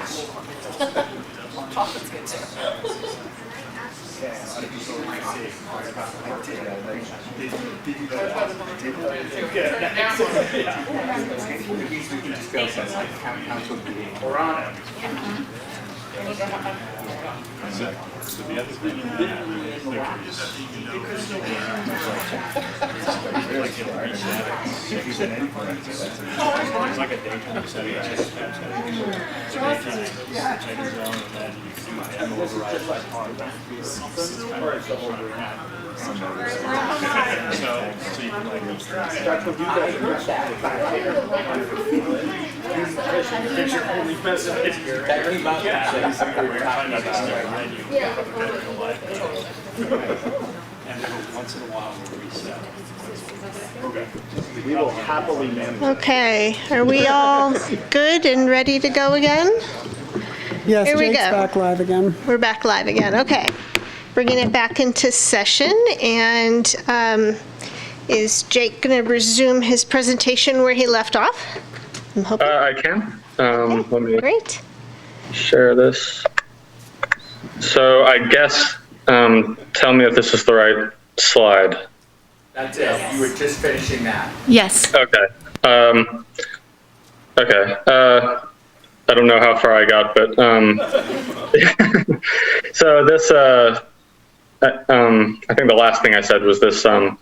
Chocolate's good too. We're on it. So the other thing it's like a daytime setting. Once in a while we'll reset. We will happily manage. Okay, are we all good and ready to go again? Yes, Here we Jake's go. back live again. We're back live again, okay. Bringing it back into session, and is Jake going to resume his presentation where he left off? I'm hoping. I can. Let me Great. share this. So I guess, tell me if this is the right slide. That's it. You were just finishing that. Yes. Okay. Okay. I don't know how far I got, but so this, I think the last thing I said was this above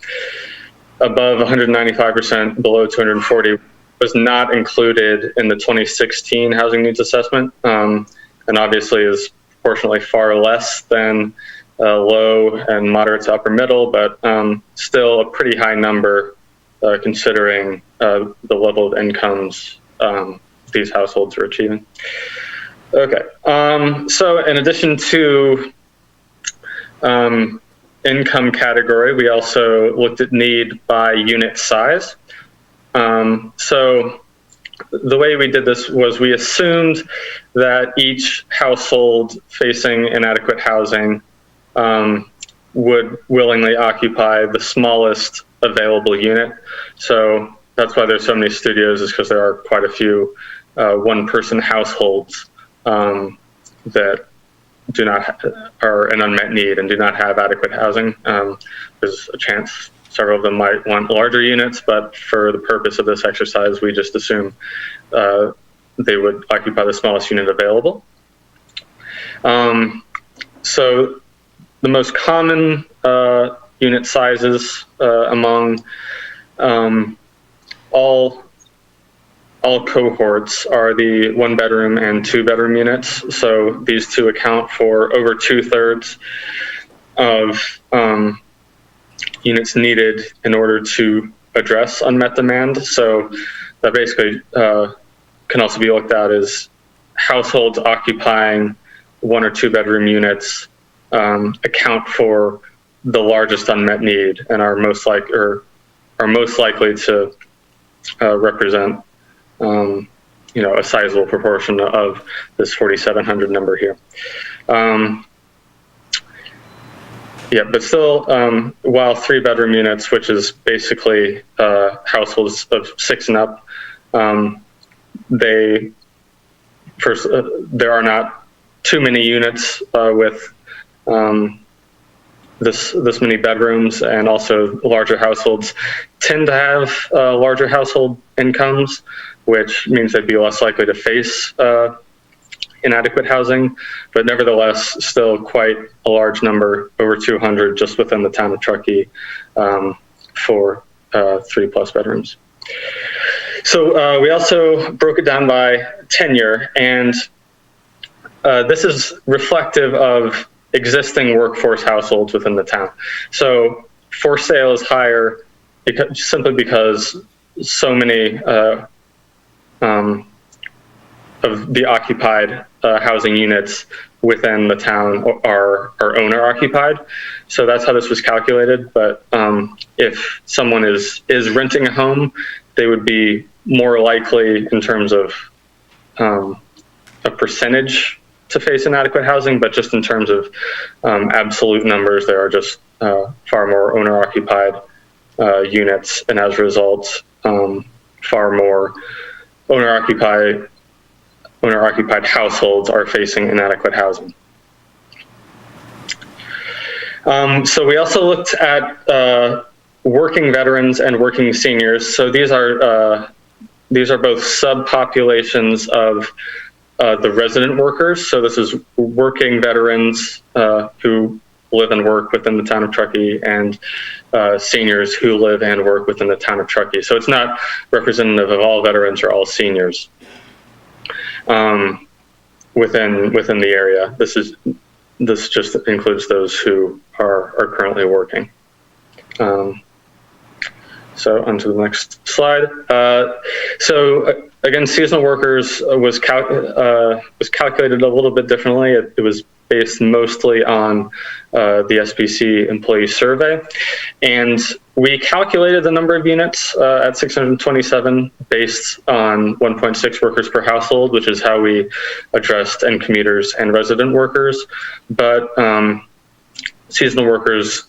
195%, below 240 was not included in the 2016 housing needs assessment, and obviously is proportionally far less than low and moderate to upper middle, but still a pretty high number considering the level of incomes these households are achieving. Okay, so in addition to income category, we also looked at need by unit size. So the way we did this was we assumed that each household facing inadequate housing would willingly occupy the smallest available unit. So that's why there's so many studios, is because there are quite a few one-person households that do not are an unmet need and do not have adequate housing. There's a chance several of them might want larger units, but for the purpose of this exercise, we just assume they would occupy the smallest unit available. So the most common unit sizes among all cohorts are the 1-bedroom and 2-bedroom units. So these two account for over 2/3 of units needed in order to address unmet demand. So that basically can also be looked at as households occupying 1 or 2-bedroom units account for the largest unmet need and are most like, or are most likely to represent a sizable proportion of this 4,700 number here. Yeah, but still, while 3-bedroom units, which is basically households of 6 and up, there are not too many units with this many bedrooms, and also larger households tend to have larger household incomes, which means they'd be less likely to face inadequate housing, but nevertheless, still quite a large number, over 200 just within the town of Truckee for 3+ bedrooms. So we also broke it down by tenure, and this is reflective of existing workforce households within the town. So for sale is higher simply because so many of the occupied housing units within the town are owner occupied. So that's how this was calculated. But if someone is renting a home, they would be more likely in terms of a percentage to face inadequate housing, but just in terms of absolute numbers, there are just far more owner occupied units, and as a result, far more owner occupied households are facing inadequate housing. So we also looked at working veterans and working seniors. So these are both subpopulations of the resident workers. So this is working veterans who live and work within the town of Truckee, and seniors who live and work within the town of Truckee. So it's not representative of all veterans or all seniors within the area. This just includes those who are currently working. So on to the next slide. So again, seasonal workers was calculated a little bit differently. It was based mostly on the SBC employee survey, and we calculated the number of units at 627 based on 1.6 workers per household, which is how we addressed end commuters and resident workers. But seasonal workers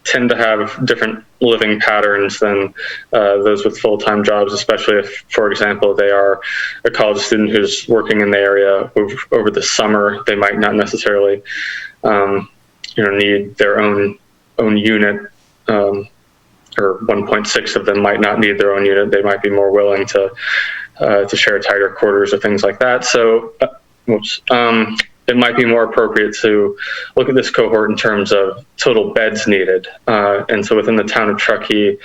tend to have different living patterns than those with full-time jobs, especially if, for example, they are a college student who's working in the area over the summer. They might not necessarily, need their own unit, or 1.6 of them might not need their own unit. They might be more willing to share tighter quarters or things like that. So, it might be more appropriate to look at this cohort in terms of total beds needed. And so within the town of Truckee,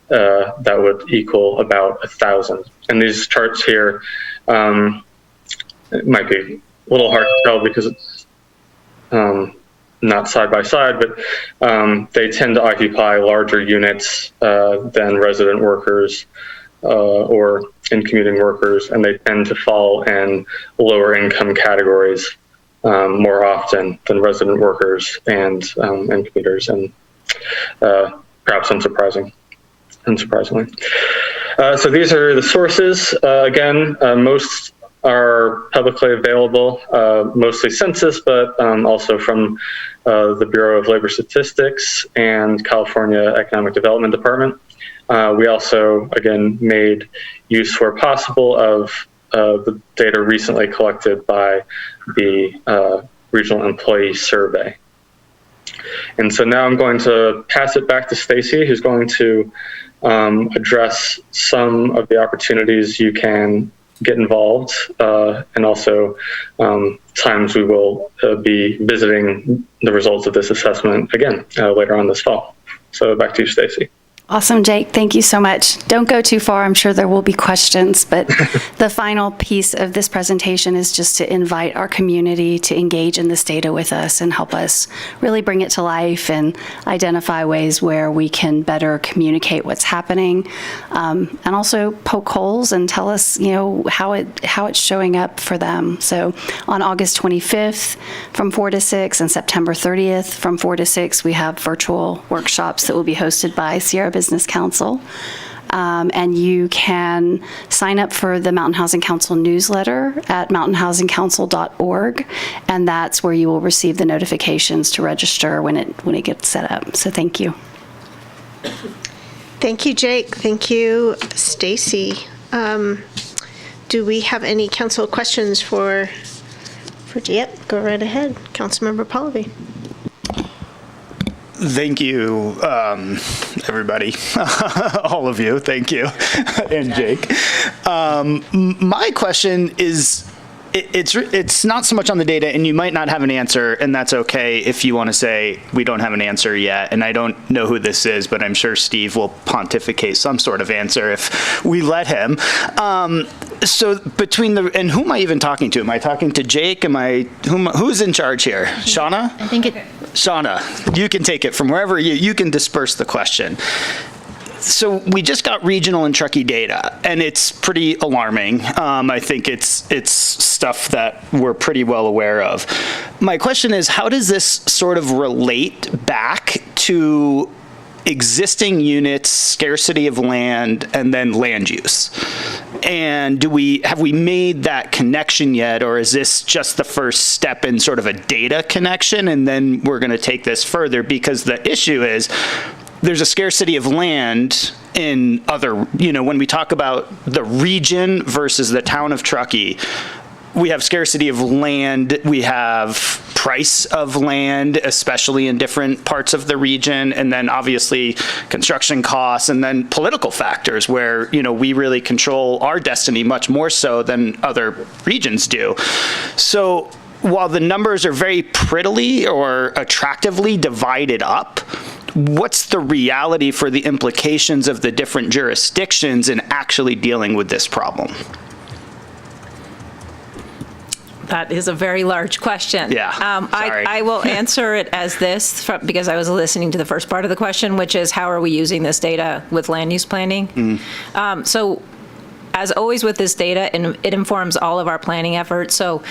that would equal about 1,000. And these charts here, it might be a little hard to tell because it's not side by side, but they tend to occupy larger units than resident workers or in commuting workers, and they tend to fall in lower income categories more often than resident workers and commuters, and perhaps unsurprisingly. So these are the sources. Again, most are publicly available, mostly census, but also from the Bureau of Labor Statistics and California Economic Development Department. We also, again, made use where possible of the data recently collected by the Regional Employee Survey. And so now I'm going to pass it back to Stacy, who's going to address some of the opportunities you can get involved, and also times we will be visiting the results of this assessment again later on this fall. So back to you, Stacy. Awesome, Jake. Thank you so much. Don't go too far. I'm sure there will be questions, but the final piece of this presentation is just to invite our community to engage in this data with us and help us really bring it to life and identify ways where we can better communicate what's happening, and also poke holes and tell us, how it's showing up for them. So on August 25th from 4 to 6 and September 30th from 4 to 6, we have virtual workshops that will be hosted by Sierra Business Business Council. And you can sign up for the Mountain Housing Council newsletter at mountainhousingcouncil.org, and that's where you will receive the notifications to register when it gets set up. So thank you. Thank you, Jake. Thank you, Stacy. Do we have any council questions for Yep, go right ahead. Councilmember Pallavi. Thank you, everybody, all of you, thank you, and Jake. My question is, it's not so much on the data, and you might not have an answer, and that's okay if you want to say, we don't have an answer yet, and I don't know who this is, but I'm sure Steve will pontificate some sort of answer if we let him. So and who am I even talking to? Am I talking to Jake? Who's in charge here? Shauna? I think Shauna, you can take it from wherever you can disperse the question. So we just got regional and Truckee data, and it's pretty alarming. I think it's stuff that we're pretty well aware of. My question is, how does this sort of relate back to existing units, scarcity of land, and then land use? And have we made that connection yet, or is this just the first step in sort of a data connection, and then we're going to take this further? Because the issue is, there's a scarcity of land in other, when we talk about the region versus the town of Truckee, we have scarcity of land, we have price of land, especially in different parts of the region, and then obviously construction costs, and then political factors where, we really control our destiny much more so than other regions do. So while the numbers are very prettily or attractively divided up, what's the reality for the implications of the different jurisdictions in actually dealing with this problem? That is a very large question. Yeah, sorry. I will answer it as this, because I was listening to the first part of the question, which is how are we using this data with land use planning? So as always with this data, and it informs all of our planning efforts. So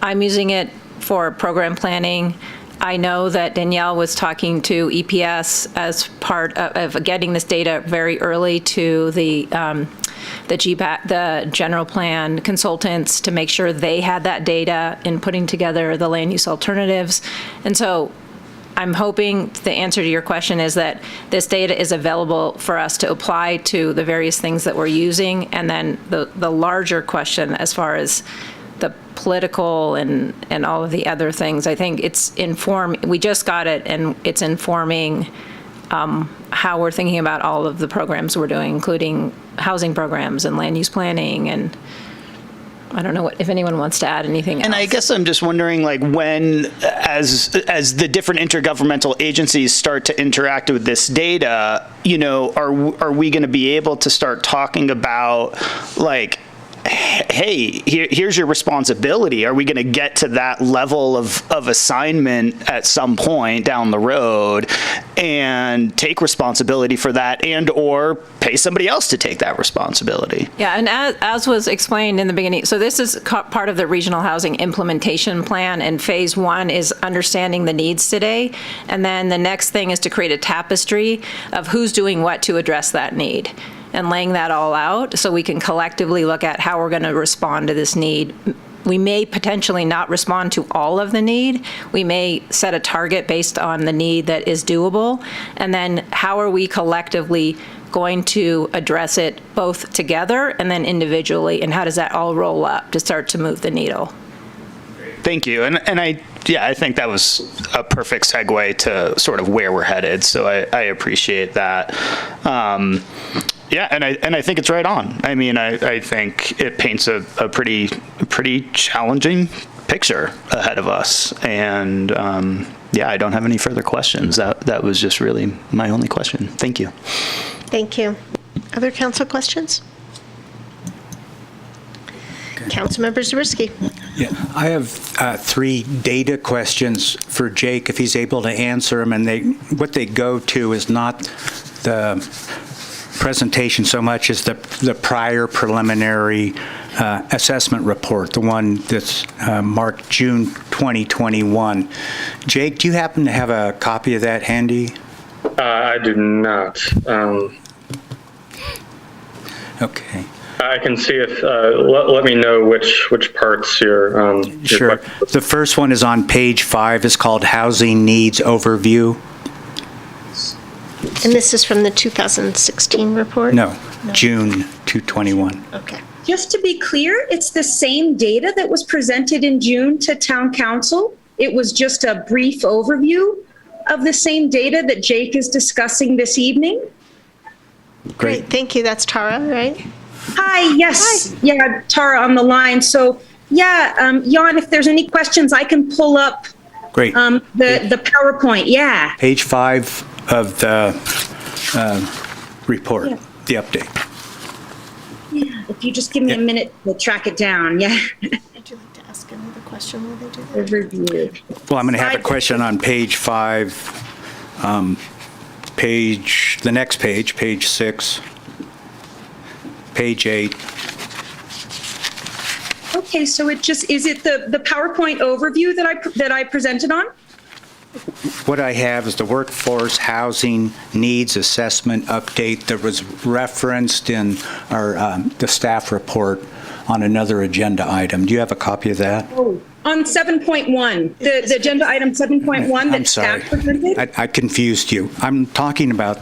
I'm using it for program planning. I know that Danielle was talking to EPS as part of getting this data very early to the GPAC, the general plan consultants, to make sure they had that data in putting together the land use alternatives. And so I'm hoping the answer to your question is that this data is available for us to apply to the various things that we're using. And then the larger question as far as the political and all of the other things, I think we just got it, and it's informing how we're thinking about all of the programs we're doing, including housing programs and land use planning. And I don't know if anyone wants to add anything else. And I guess I'm just wondering, when, as the different intergovernmental agencies start to interact with this data, are we going to be able to start talking about, hey, here's your responsibility? Are we going to get to that level of assignment at some point down the road and take responsibility for that, and or pay somebody else to take that responsibility? Yeah, and as was explained in the beginning, so this is part of the Regional Housing Implementation Plan, and phase 1 is understanding the needs today, and then the next thing is to create a tapestry of who's doing what to address that need, and laying that all out so we can collectively look at how we're going to respond to this need. We may potentially not respond to all of the need. We may set a target based on the need that is doable. And then how are we collectively going to address it both together and then individually? And how does that all roll up to start to move the needle? Thank you. And I think that was a perfect segue to sort of where we're headed. So I appreciate that. Yeah, and I think it's right on. I mean, I think it paints a pretty challenging picture ahead of us. And I don't have any further questions. That was just really my only question. Thank you. Thank you. Other council questions? Councilmember Zarisky. Yeah, I have 3 data questions for Jake, if he's able to answer them. And what they go to is not the presentation so much as the prior preliminary assessment report, the one that's marked June 2021. Jake, do you happen to have a copy of that handy? I do not. Okay. I can see if, let me know which parts you're. Sure. The first one is on page 5. It's called Housing Needs Overview. And this is from the 2016 report? No, June 2021. Okay. Just to be clear, it's the same data that was presented in June to Town Council. It was just a brief overview of the same data that Jake is discussing this evening. Great. Thank you. That's Tara, right? Hi, yes. Hi. Yeah, Tara on the line. So, yeah, Jan, if there's any questions, I can pull up Great. The PowerPoint. Yeah. Page 5 of the report, the update. Yeah, if you just give me a minute, we'll track it down. Yeah. Would you like to ask another question while they do that? Overview. Well, I'm going to have a question on page 5, the next page, page 6, page 8. Okay, so is it the PowerPoint overview that I presented on? What I have is the Workforce Housing Needs Assessment Update that was referenced in the staff report on another agenda item. Do you have a copy of that? Oh, on 7.1, the agenda item 7.1 that staff presented? I confused you. I'm talking about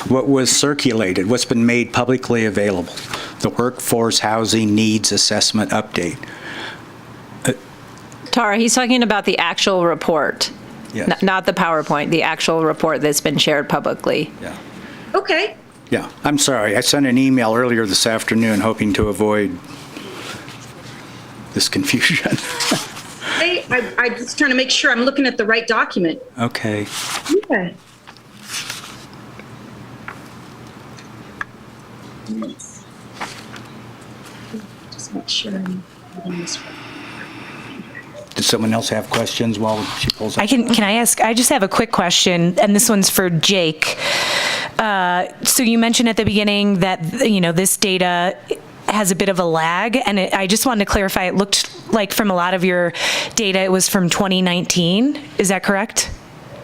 what was circulated, what's been made publicly available, the Workforce Housing Needs Assessment Update. Tara, he's talking about the actual report, Yes. not the PowerPoint, the actual report that's been shared publicly. Yeah. Okay. Yeah, I'm sorry. I sent an email earlier this afternoon hoping to avoid this confusion. I'm just trying to make sure I'm looking at the right document. Okay. Okay. Just make sure I'm getting this right. Does someone else have questions while she pulls up? Can I ask, I just have a quick question, and this one's for Jake. So you mentioned at the beginning that, this data has a bit of a lag, and I just wanted to clarify, it looked like from a lot of your data, it was from 2019. Is that correct?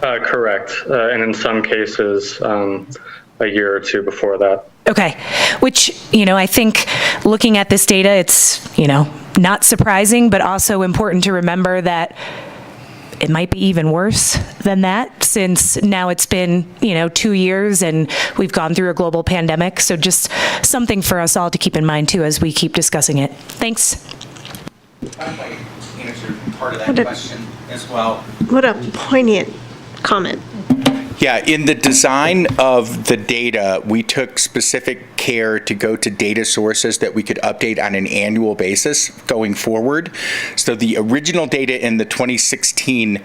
Correct. And in some cases, a year or two before that. Okay, which, I think looking at this data, it's, not surprising, but also important to remember that it might be even worse than that, since now it's been, 2 years and we've gone through a global pandemic. So just something for us all to keep in mind too as we keep discussing it. Thanks. I'd like to answer part of that question as well. What a poignant comment. Yeah, in the design of the data, we took specific care to go to data sources that we could update on an annual basis going forward. So the original data in the 2016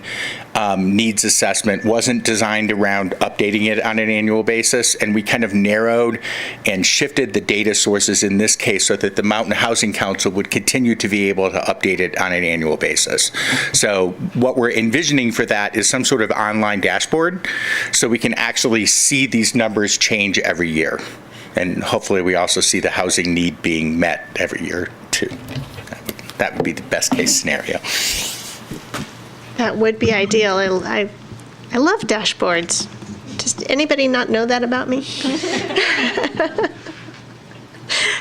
needs assessment wasn't designed around updating it on an annual basis, and we kind of narrowed and shifted the data sources in this case so that the Mountain Housing Council would continue to be able to update it on an annual basis. So what we're envisioning for that is some sort of online dashboard, so we can actually see these numbers change every year. And hopefully we also see the housing need being met every year too. That would be the best case scenario. That would be ideal. I love dashboards. Does anybody not know that about me?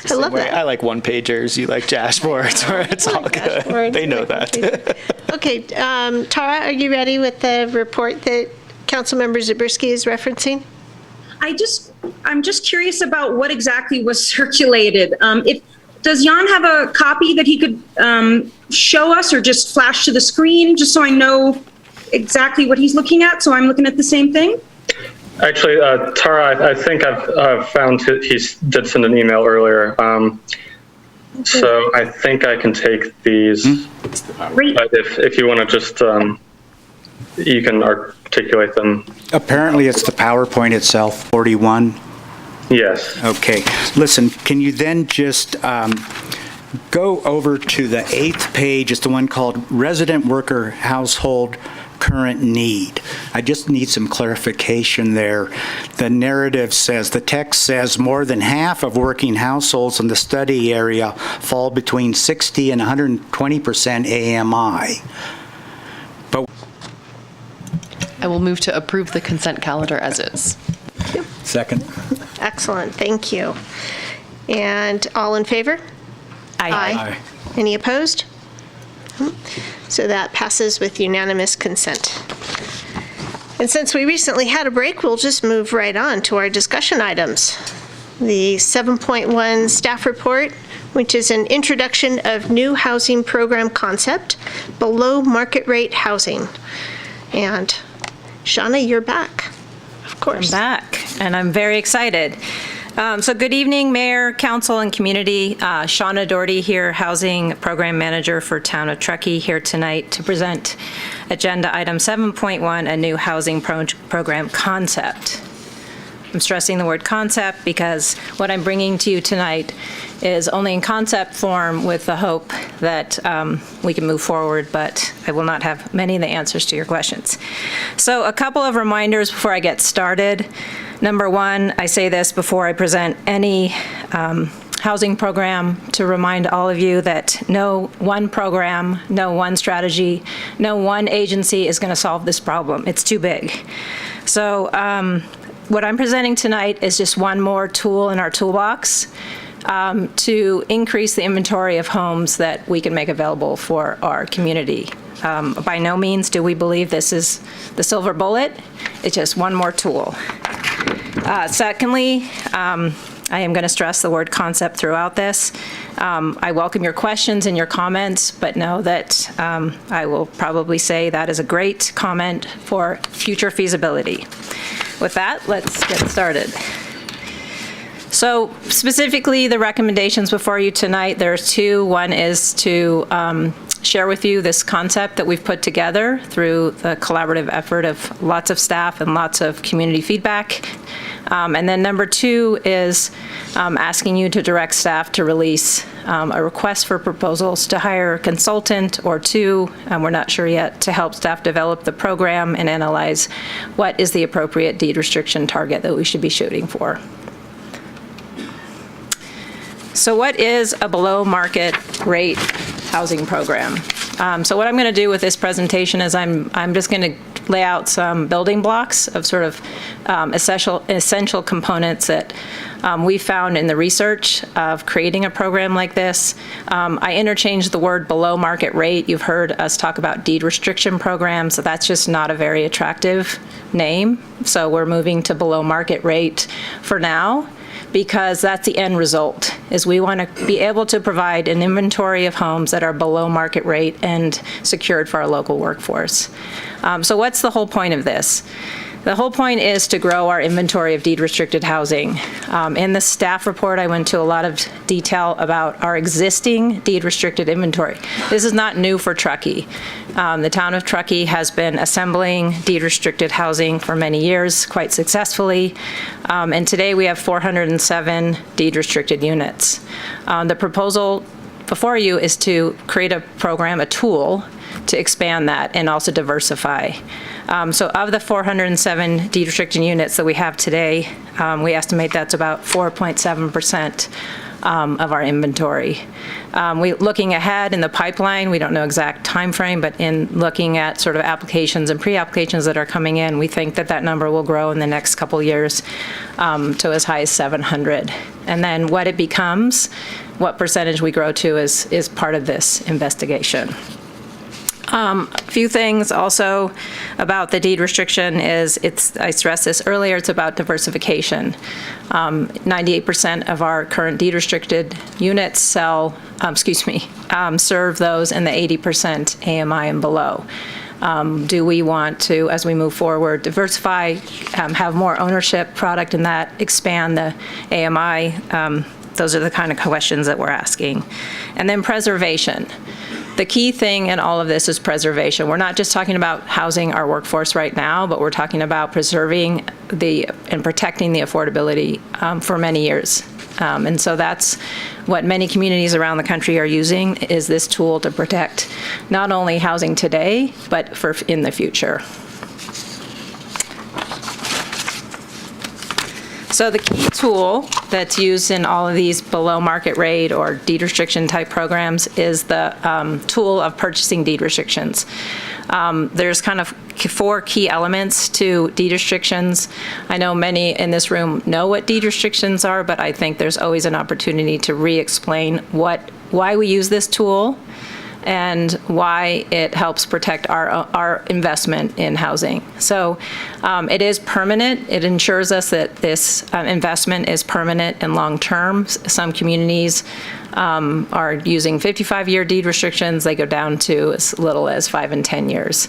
I love that. I like one-pagers, you like dashboards, where it's all good. They know that. Okay, Tara, are you ready with the report that Councilmember Zabriskie is referencing? I'm just curious about what exactly was circulated. Does Jan have a copy that he could show us or just flash to the screen, just so I know exactly what he's looking at, so I'm looking at the same thing? Actually, Tara, I think I've found he did send an email earlier. So I think I can take these. If you want to just, you can articulate them. Apparently it's the PowerPoint itself, 41. Yes. Okay. Listen, can you then just go over to the 8th page? It's the one called Resident Worker Household Current Need. I just need some clarification there. The narrative says, the text says more than half of working households in the study area fall between 60 and 120% AMI. But I will move to approve the consent calendar as is. Second. Excellent, thank you. And all in favor? Aye. Any opposed? So that passes with unanimous consent. And since we recently had a break, we'll just move right on to our discussion items. The 7.1 staff report, which is an introduction of new housing program concept, below market rate housing. And Shauna, you're back, of course. I'm back, and I'm very excited. So good evening, Mayor, Council, and community. Shauna Doherty here, Housing Program Manager for Town of Truckee, here tonight to present Agenda Item 7.1, a new housing program concept. I'm stressing the word concept because what I'm bringing to you tonight is only in concept form with the hope that we can move forward, but I will not have many of the answers to your questions. So a couple of reminders before I get started. Number one, I say this before I present any housing program to remind all of you that no one program, no one strategy, no one agency is going to solve this problem. It's too big. So what I'm presenting tonight is just one more tool in our toolbox to increase the inventory of homes that we can make available for our community. By no means do we believe this is the silver bullet. It's just one more tool. Secondly, I am going to stress the word concept throughout this. I welcome your questions and your comments, but know that I will probably say that is a great comment for future feasibility. With that, let's get started. So specifically, the recommendations before you tonight, there's two. One is to share with you this concept that we've put together through the collaborative effort of lots of staff and lots of community feedback. And then number two is asking you to direct staff to release a request for proposals to hire a consultant or two, we're not sure yet, to help staff develop the program and analyze what is the appropriate deed restriction target that we should be shooting for. So what is a below market rate housing program? So what I'm going to do with this presentation is I'm just going to lay out some building blocks of sort of essential components that we found in the research of creating a program like this. I interchanged the word below market rate. You've heard us talk about deed restriction programs, so that's just not a very attractive name. So we're moving to below market rate for now, because that's the end result, is we want to be able to provide an inventory of homes that are below market rate and secured for our local workforce. So what's the whole point of this? The whole point is to grow our inventory of deed-restricted housing. In the staff report, I went to a lot of detail about our existing deed-restricted inventory. This is not new for Truckee. The town of Truckee has been assembling deed-restricted housing for many years, quite successfully. And today we have 407 deed-restricted units. The proposal before you is to create a program, a tool, to expand that and also diversify. So of the 407 deed-restricted units that we have today, we estimate that's about 4.7% of our inventory. Looking ahead in the pipeline, we don't know exact time frame, but in looking at sort of applications and pre-applications that are coming in, we think that that number will grow in the next couple years to as high as 700. And then what it becomes, what percentage we grow to is part of this investigation. A few things also about the deed restriction is I stressed this earlier, it's about diversification. 98% of our current deed restricted units serve those in the 80% AMI and below. Do we want to, as we move forward, diversify, have more ownership product in that, expand the AMI? Those are the kind of questions that we're asking. And then preservation. The key thing in all of this is preservation. We're not just talking about housing our workforce right now, but we're talking about preserving and protecting the affordability for many years. And so that's what many communities around the country are using, is this tool to protect not only housing today, but for in the future. So the key tool that's used in all of these below market rate or deed restriction type programs is the tool of purchasing deed restrictions. There's kind of 4 key elements to deed restrictions. I know many in this room know what deed restrictions are, but I think there's always an opportunity to re-explain why we use this tool and why it helps protect our investment in housing. So it is permanent. It ensures us that this investment is permanent and long-term. Some communities are using 55-year deed restrictions. They go down to as little as 5 and 10 years.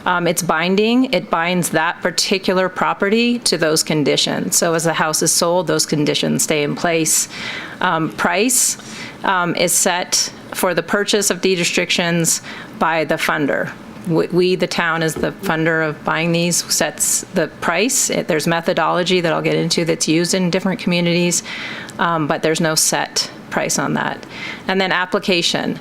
It's binding. It binds that particular property to those conditions. So as the house is sold, those conditions stay in place. Price is set for the purchase of deed restrictions by the funder. We, the town, as the funder of buying these, sets the price. There's methodology that I'll get into that's used in different communities, but there's no set price on that. And then application.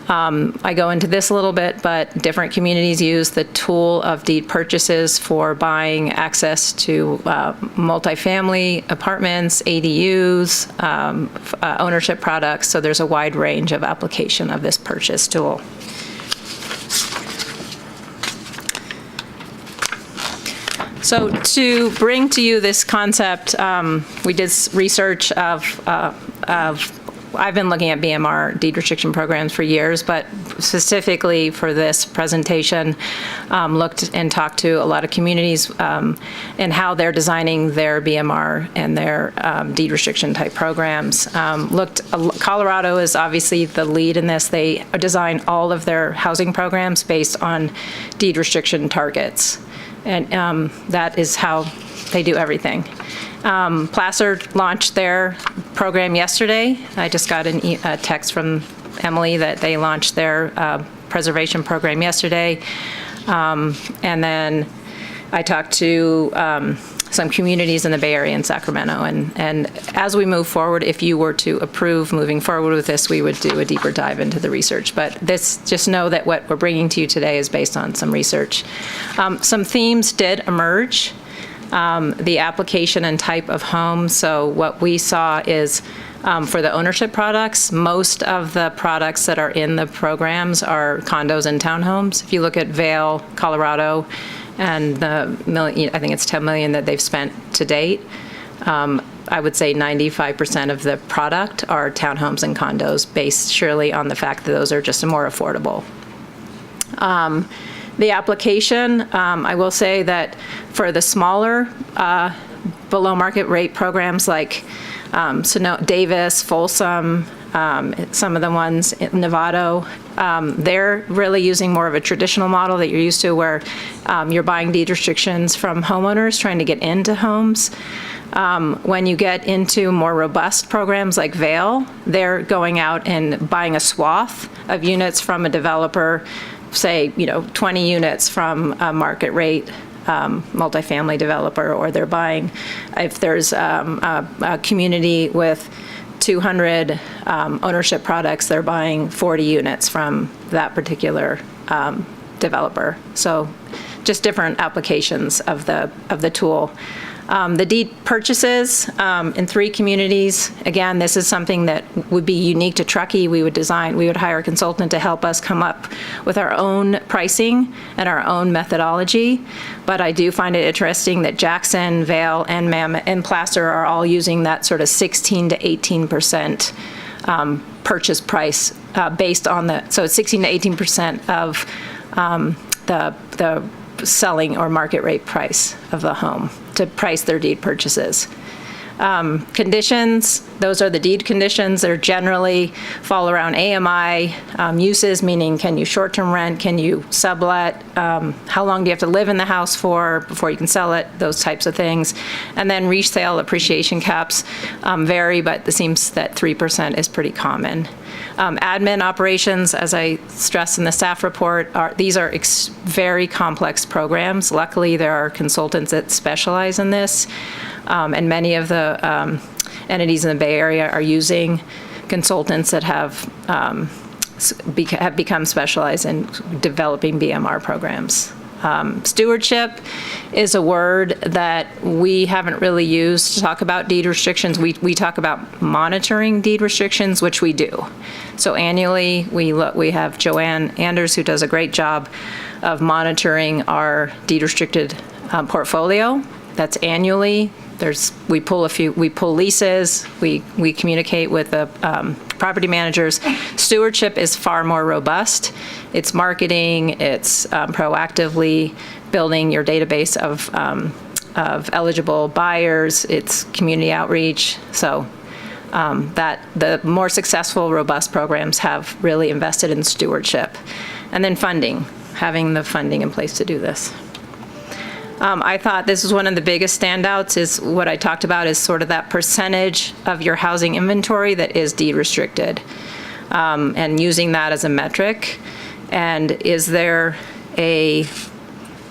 I go into this a little bit, but different communities use the tool of deed purchases for buying access to multifamily apartments, ADUs, ownership products. So there's a wide range of application of this purchase tool. So to bring to you this concept, we did research I've been looking at BMR deed restriction programs for years, but specifically for this presentation, looked and talked to a lot of communities and how they're designing their BMR and their deed restriction type programs. Colorado is obviously the lead in this. They design all of their housing programs based on deed restriction targets. And that is how they do everything. Placer launched their program yesterday. I just got a text from Emily that they launched their preservation program yesterday. And then I talked to some communities in the Bay Area and Sacramento. And as we move forward, if you were to approve moving forward with this, we would do a deeper dive into the research. But just know that what we're bringing to you today is based on some research. Some themes did emerge. The application and type of home. So what we saw is for the ownership products, most of the products that are in the programs are condos and townhomes. If you look at Vail, Colorado, and I think it's $10 million that they've spent to date, I would say 95% of the product are townhomes and condos, based surely on the fact that those are just more affordable. The application, I will say that for the smaller below market rate programs like Davis, Folsom, some of the ones in Novato, they're really using more of a traditional model that you're used to where you're buying deed restrictions from homeowners trying to get into homes. When you get into more robust programs like Vail, they're going out and buying a swath of units from a developer, say, 20 units from a market rate multifamily developer, or they're buying, if there's a community with 200 ownership products, they're buying 40 units from that particular developer. So just different applications of the tool. The deed purchases in 3 communities. Again, this is something that would be unique to Truckee. We would hire a consultant to help us come up with our own pricing and our own methodology. But I do find it interesting that Jackson, Vail, and Mammoth and Placer are all using that sort of 16 to 18% purchase price based on so it's 16 to 18% of the selling or market rate price of the home to price their deed purchases. Conditions, those are the deed conditions. They're generally fall around AMI, uses, meaning can you short-term rent, can you sublet, how long do you have to live in the house for before you can sell it, those types of things. And then resale appreciation caps vary, but it seems that 3% is pretty common. Admin operations, as I stressed in the staff report, these are very complex programs. Luckily, there are consultants that specialize in this, and many of the entities in the Bay Area are using consultants that have become specialized in developing BMR programs. Stewardship is a word that we haven't really used to talk about deed restrictions. We talk about monitoring deed restrictions, which we do. So annually, we have Joanne Anders, who does a great job of monitoring our deed restricted portfolio. That's annually. We pull leases, we communicate with the property managers. Stewardship is far more robust. It's marketing, it's proactively building your database of eligible buyers, it's community outreach. So that the more successful, robust programs have really invested in stewardship. And then funding, having the funding in place to do this. I thought this was one of the biggest standouts, is what I talked about is sort of that percentage of your housing inventory that is deed restricted, and using that as a metric. And is there a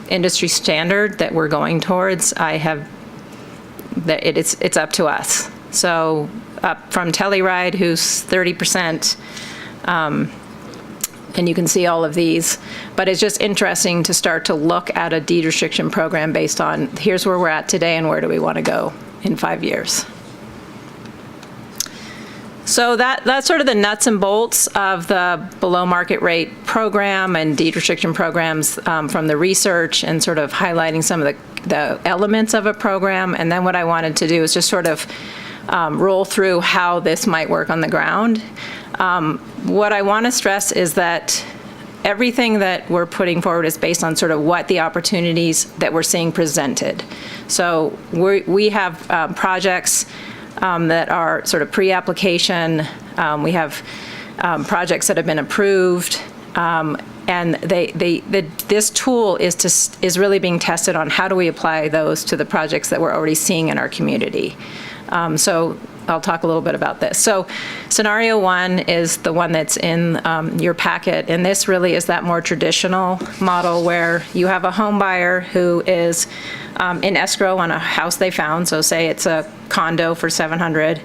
industry standard that we're going towards? It's up to us. So up from Telluride, who's 30%, and you can see all of these, but it's just interesting to start to look at a deed restriction program based on here's where we're at today and where do we want to go in 5 years. So that's sort of the nuts and bolts of the below market rate program and deed restriction programs from the research, and sort of highlighting some of the elements of a program. And then what I wanted to do is just sort of roll through how this might work on the ground. What I want to stress is that everything that we're putting forward is based on sort of what the opportunities that we're seeing presented. So we have projects that are sort of pre-application. We have projects that have been approved, and this tool is really being tested on how do we apply those to the projects that we're already seeing in our community. So I'll talk a little bit about this. So scenario one is the one that's in your packet, and this really is that more traditional model where you have a home buyer who is in escrow on a house they found. So say it's a condo for $700.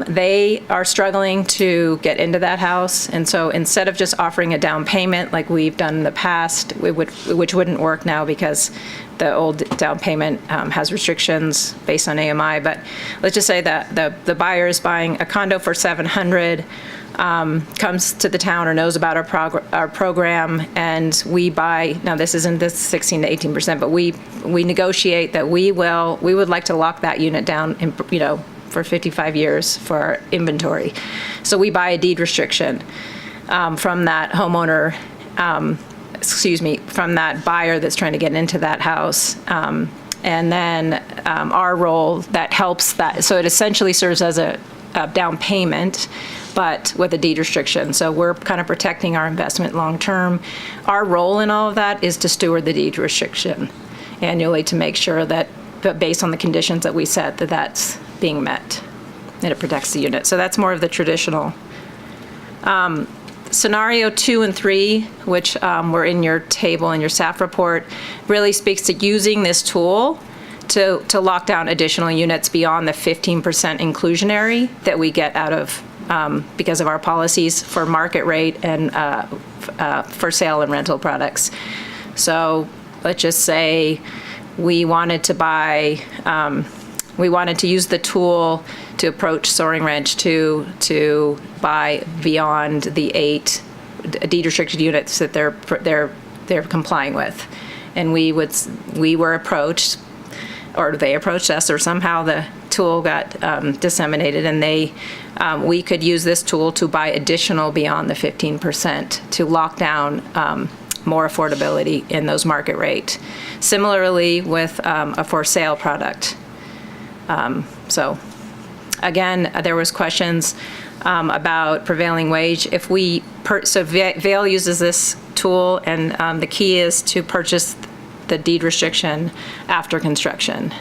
They are struggling to get into that house, and so instead of just offering a down payment like we've done in the past, which wouldn't work now because the old down payment has restrictions based on AMI, but let's just say that the buyer is buying a condo for $700, comes to the town or knows about our program, and we buy, now this isn't this 16 to 18%, but we negotiate that we would like to lock that unit down in, for 55 years for our inventory. So we buy a deed restriction from that homeowner, from that buyer that's trying to get into that house. And then our role that helps that, so it essentially serves as a down payment, but with a deed restriction. So we're kind of protecting our investment long-term. Our role in all of that is to steward the deed restriction annually to make sure that based on the conditions that we set, that's being met and it protects the unit. So that's more of the traditional. Scenario 2 and 3, which were in your table in your staff report, really speaks to using this tool to lock down additional units beyond the 15% inclusionary that we get out of because of our policies for market rate and for sale and rental products. So let's just say we wanted to use the tool to approach Soaring Ridge to buy beyond the 8 deed restricted units that they're complying with, and we were approached, or they approached us, or somehow the tool got disseminated, and we could use this tool to buy additional beyond the 15% to lock down more affordability in those market rate. Similarly with a for sale product. So again, there was questions about prevailing wage. If so Vail uses this tool, and the key is to purchase the deed restriction after construction,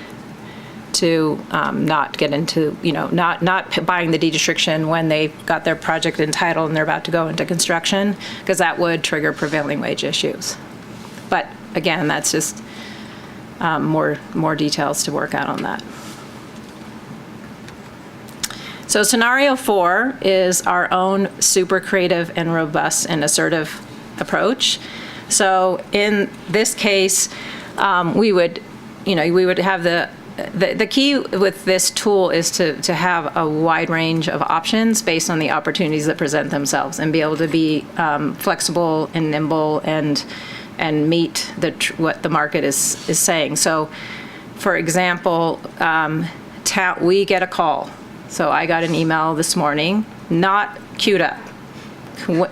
to not get into, not buying the deed restriction when they've got their project entitled and they're about to go into construction, because that would trigger prevailing wage issues. But again, that's just more details to work out on that. So scenario 4 is our own super creative and robust and assertive approach. So in this case, we would have the key with this tool is to have a wide range of options based on the opportunities that present themselves and be able to be flexible and nimble and meet what the market is saying. So, for example, we get a call. So I got an email this morning, not queued up,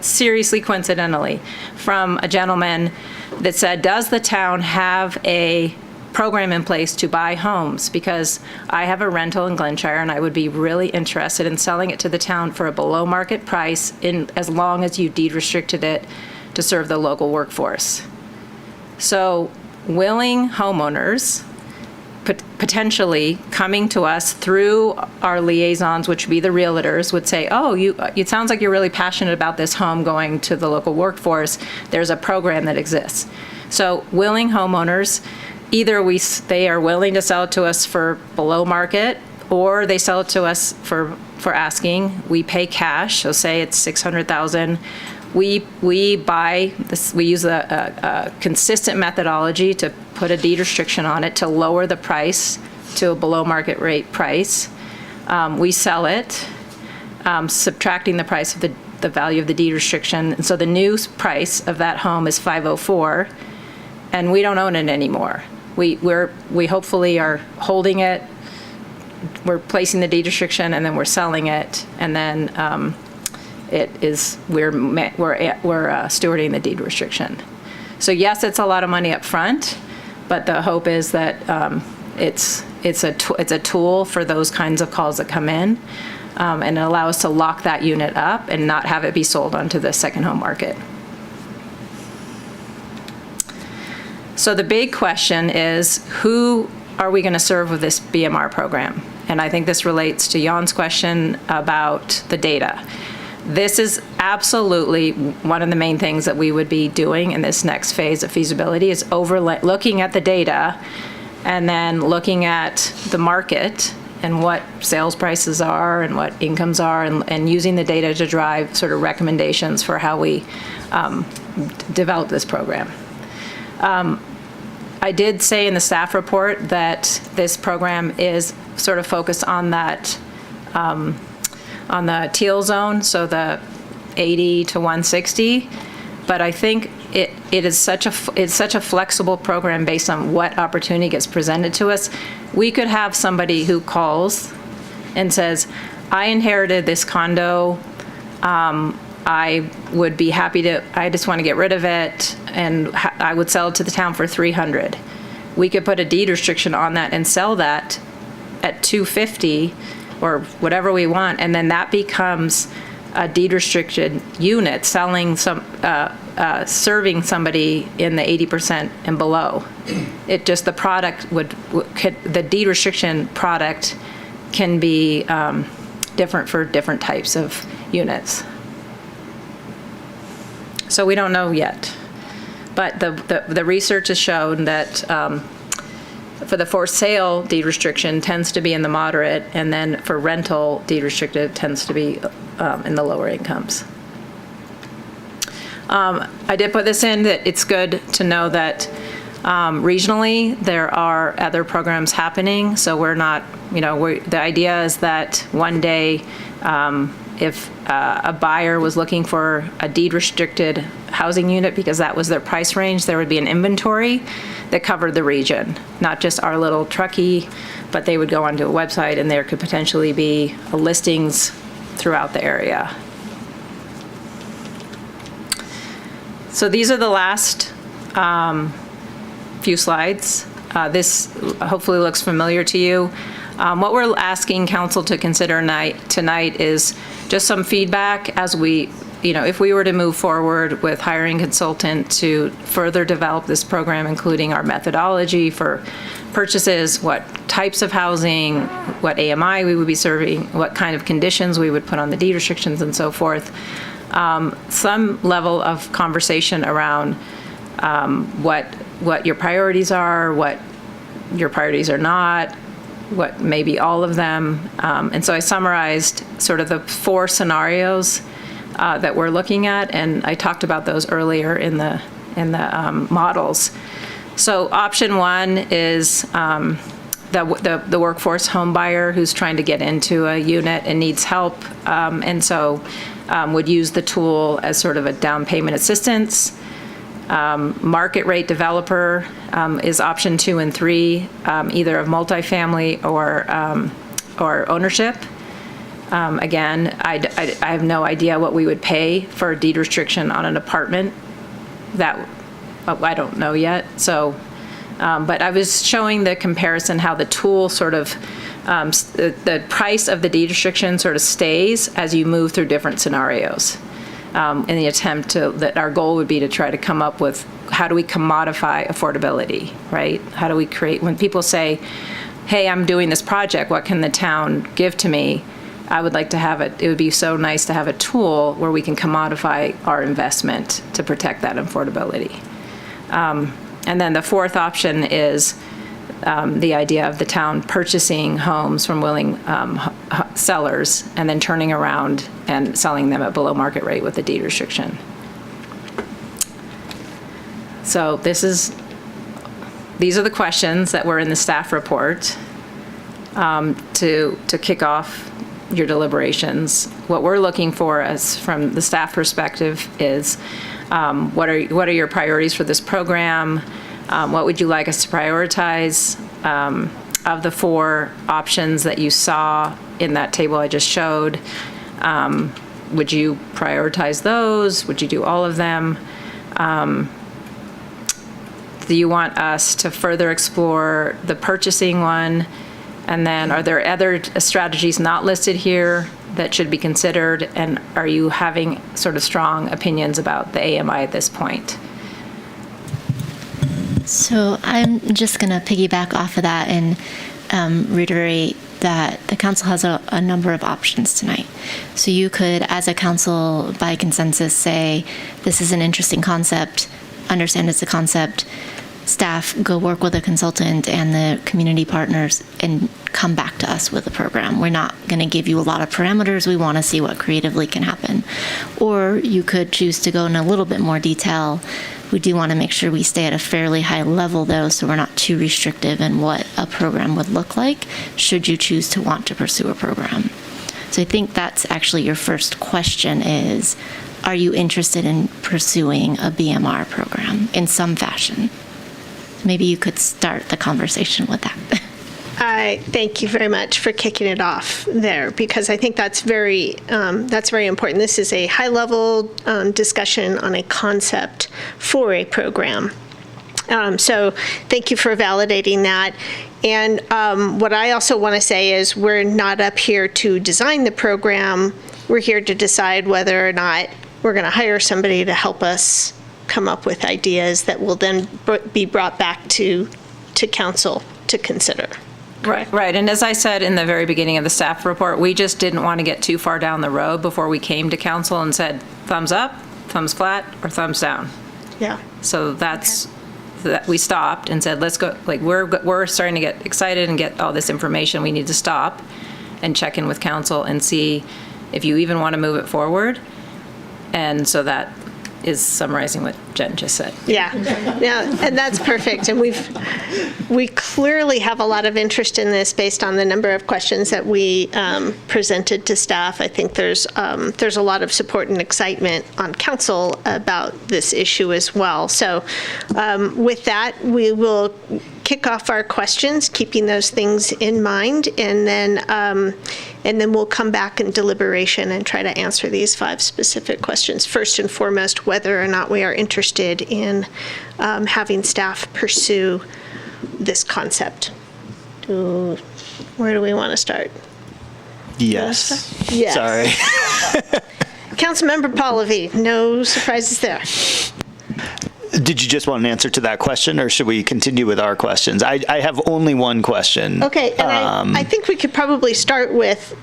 seriously coincidentally, from a gentleman that said, does the town have a program in place to buy homes? Because I have a rental in Glenshire and I would be really interested in selling it to the town for a below market price as long as you deed restricted it to serve the local workforce. So willing homeowners potentially coming to us through our liaisons, which would be the realtors, would say, oh, it sounds like you're really passionate about this home going to the local workforce. There's a program that exists. So willing homeowners, either they are willing to sell it to us for below market, or they sell it to us for asking. We pay cash, so say it's $600,000. We buy this. We use a consistent methodology to put a deed restriction on it to lower the price to a below market rate price. We sell it, subtracting the price of the value of the deed restriction. And so the new price of that home is $504, and we don't own it anymore. We hopefully are holding it. We're placing the deed restriction, and then we're selling it, and then we're stewarding the deed restriction. So yes, it's a lot of money up front, but the hope is that it's a tool for those kinds of calls that come in, and allow us to lock that unit up and not have it be sold onto the second home market. So the big question is, who are we going to serve with this BMR program? And I think this relates to Jan's question about the data. This is absolutely one of the main things that we would be doing in this next phase of feasibility is looking at the data and then looking at the market and what sales prices are and what incomes are, and using the data to drive sort of recommendations for how we develop this program. I did say in the staff report that this program is sort of focused on that, on the teal zone, so the 80 to 160. But I think it's such a flexible program based on what opportunity gets presented to us. We could have somebody who calls and says, I inherited this condo. I would be happy to, I just want to get rid of it, and I would sell it to the town for $300. We could put a deed restriction on that and sell that at $250 or whatever we want, and then that becomes a deed restricted unit serving somebody in the 80% and below. It just, the product the deed restriction product can be different for different types of units. So we don't know yet, but the research has shown that for the for sale deed restriction tends to be in the moderate, and then for rental deed restricted tends to be in the lower incomes. I did put this in that it's good to know that regionally there are other programs happening, so we're not, the idea is that one day if a buyer was looking for a deed restricted housing unit because that was their price range, there would be an inventory that covered the region, not just our little Truckee, but they would go onto a website and there could potentially be listings throughout the area. So these are the last few slides. This hopefully looks familiar to you. What we're asking council to consider tonight is just some feedback as we, if we were to move forward with hiring a consultant to further develop this program, including our methodology for purchases, what types of housing, what AMI we would be serving, what kind of conditions we would put on the deed restrictions and so forth. Some level of conversation around what your priorities are, what your priorities are not, what maybe all of them. And so I summarized sort of the 4 scenarios that we're looking at, and I talked about those earlier in models. So option one is the workforce home buyer who's trying to get into a unit and needs help, and so would use the tool as sort of a down payment assistance. Market rate developer is option 2 and 3, either of multifamily or ownership. Again, I have no idea what we would pay for a deed restriction on an apartment. That I don't know yet. So, but I was showing the comparison how the tool sort of the price of the deed restriction sort of stays as you move through different scenarios. In the attempt that our goal would be to try to come up with how do we commodify affordability, right? How do we create, when people say, hey, I'm doing this project, what can the town give to me? I would like to have it would be so nice to have a tool where we can commodify our investment to protect that affordability. And then the fourth option is the idea of the town purchasing homes from willing sellers and then turning around and selling them at below market rate with a deed restriction. So these are the questions that were in the staff report to kick off your deliberations. What we're looking for as from the staff perspective is what are your priorities for this program? What would you like us to prioritize? Of the 4 options that you saw in that table I just showed, would you prioritize those? Would you do all of them? Do you want us to further explore the purchasing one? And then are there other strategies not listed here that should be considered? And are you having sort of strong opinions about the AMI at this point? So I'm just going to piggyback off of that and reiterate that the council has a number of options tonight. So you could, as a council, by consensus, say, this is an interesting concept, understand it's a concept, staff, go work with a consultant and the community partners and come back to us with a program. We're not going to give you a lot of parameters. We want to see what creatively can happen. Or you could choose to go in a little bit more detail. We do want to make sure we stay at a fairly high level, though, so we're not too restrictive in what a program would look like should you choose to want to pursue a program. So I think that's actually your first question is, are you interested in pursuing a BMR program in some fashion? Maybe you could start the conversation with that. I thank you very much for kicking it off there, because I think that's very important. This is a high-level discussion on a concept for a program. So thank you for validating that. And what I also want to say is we're not up here to design the program. We're here to decide whether or not we're going to hire somebody to help us come up with ideas that will then be brought back to council to consider. Right. And as I said in the very beginning of the staff report, we just didn't want to get too far down the road before we came to council and said, thumbs up, thumbs flat, or thumbs down. Yeah. So that we stopped and said, let's go, like we're starting to get excited and get all this information. We need to stop and check in with council and see if you even want to move it forward. And so that is summarizing what Jen just said. Yeah, and that's perfect. And we clearly have a lot of interest in this based on the number of questions that we presented to staff. I think there's a lot of support and excitement on council about this issue as well. So with that, we will kick off our questions, keeping those things in mind, and then we'll come back in deliberation and try to answer these 5 specific questions. First and foremost, whether or not we are interested in having staff pursue this concept. Where do we want to start? Yes. Yes. Sorry. Councilmember Pallavi, no surprises there. Did you just want an answer to that question, or should we continue with our questions? I have only one question. Okay, and I think we could probably start with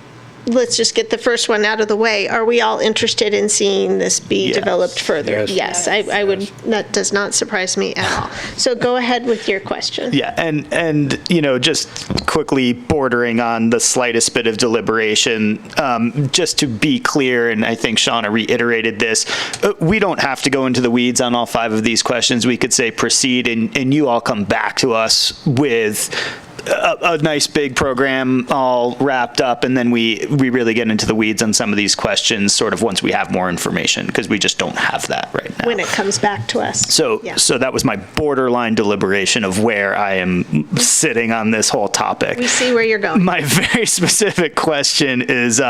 let's just get the first one out of the way. Are we all interested in seeing this be developed further? Yes, I would. That does not surprise me at all. So go ahead with your question. Yeah, and just quickly bordering on the slightest bit of deliberation, just to be clear, and I think Shauna reiterated this, we don't have to go into the weeds on all 5 of these questions. We could say proceed, and you all come back to us with a nice big program all wrapped up, and then we really get into the weeds on some of these questions sort of once we have more information, because we just don't have that right now. When it comes back to us. So that was my borderline deliberation of where I am sitting on this whole topic. We see where you're going. My very specific question is,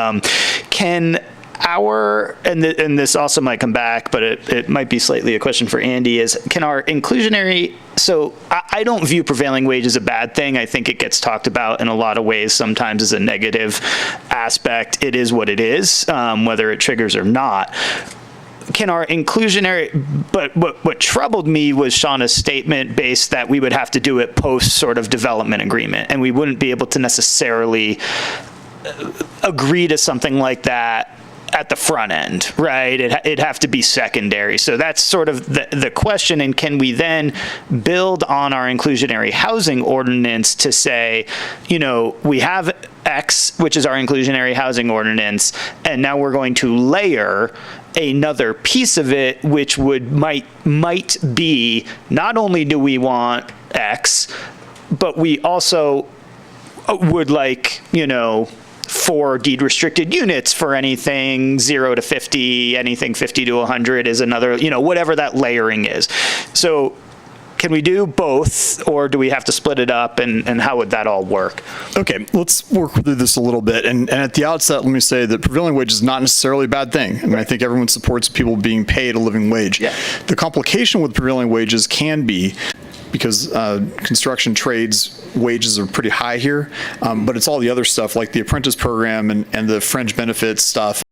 can our, and this also might come back, but it might be slightly a question for Andy, is can our inclusionary, so I don't view prevailing wage as a bad thing. I think it gets talked about in a lot of ways, sometimes as a negative aspect. It is what it is, whether it triggers or not. Can our inclusionary, but what troubled me was Shauna's statement based that we would have to do it post sort of development agreement, and we wouldn't be able to necessarily agree to something like that at the front end, right? It'd have to be secondary. So that's sort of the question. And can we then build on our inclusionary housing ordinance to say, we have X, which is our inclusionary housing ordinance, and now we're going to layer another piece of it, which might be, not only do we want X, but we also would like, 4 deed restricted units for anything 0 to 50, anything 50 to 100 is another, whatever that layering is. So can we do both, or do we have to split it up, and how would that all work? Okay, let's work through this a little bit. And at the outset, let me say that prevailing wage is not necessarily a bad thing. I mean, I think everyone supports people being paid a living wage. Yeah. The complication with prevailing wages can be because construction trades wages are pretty high here, but it's all the other stuff like the apprentice program and the fringe benefits stuff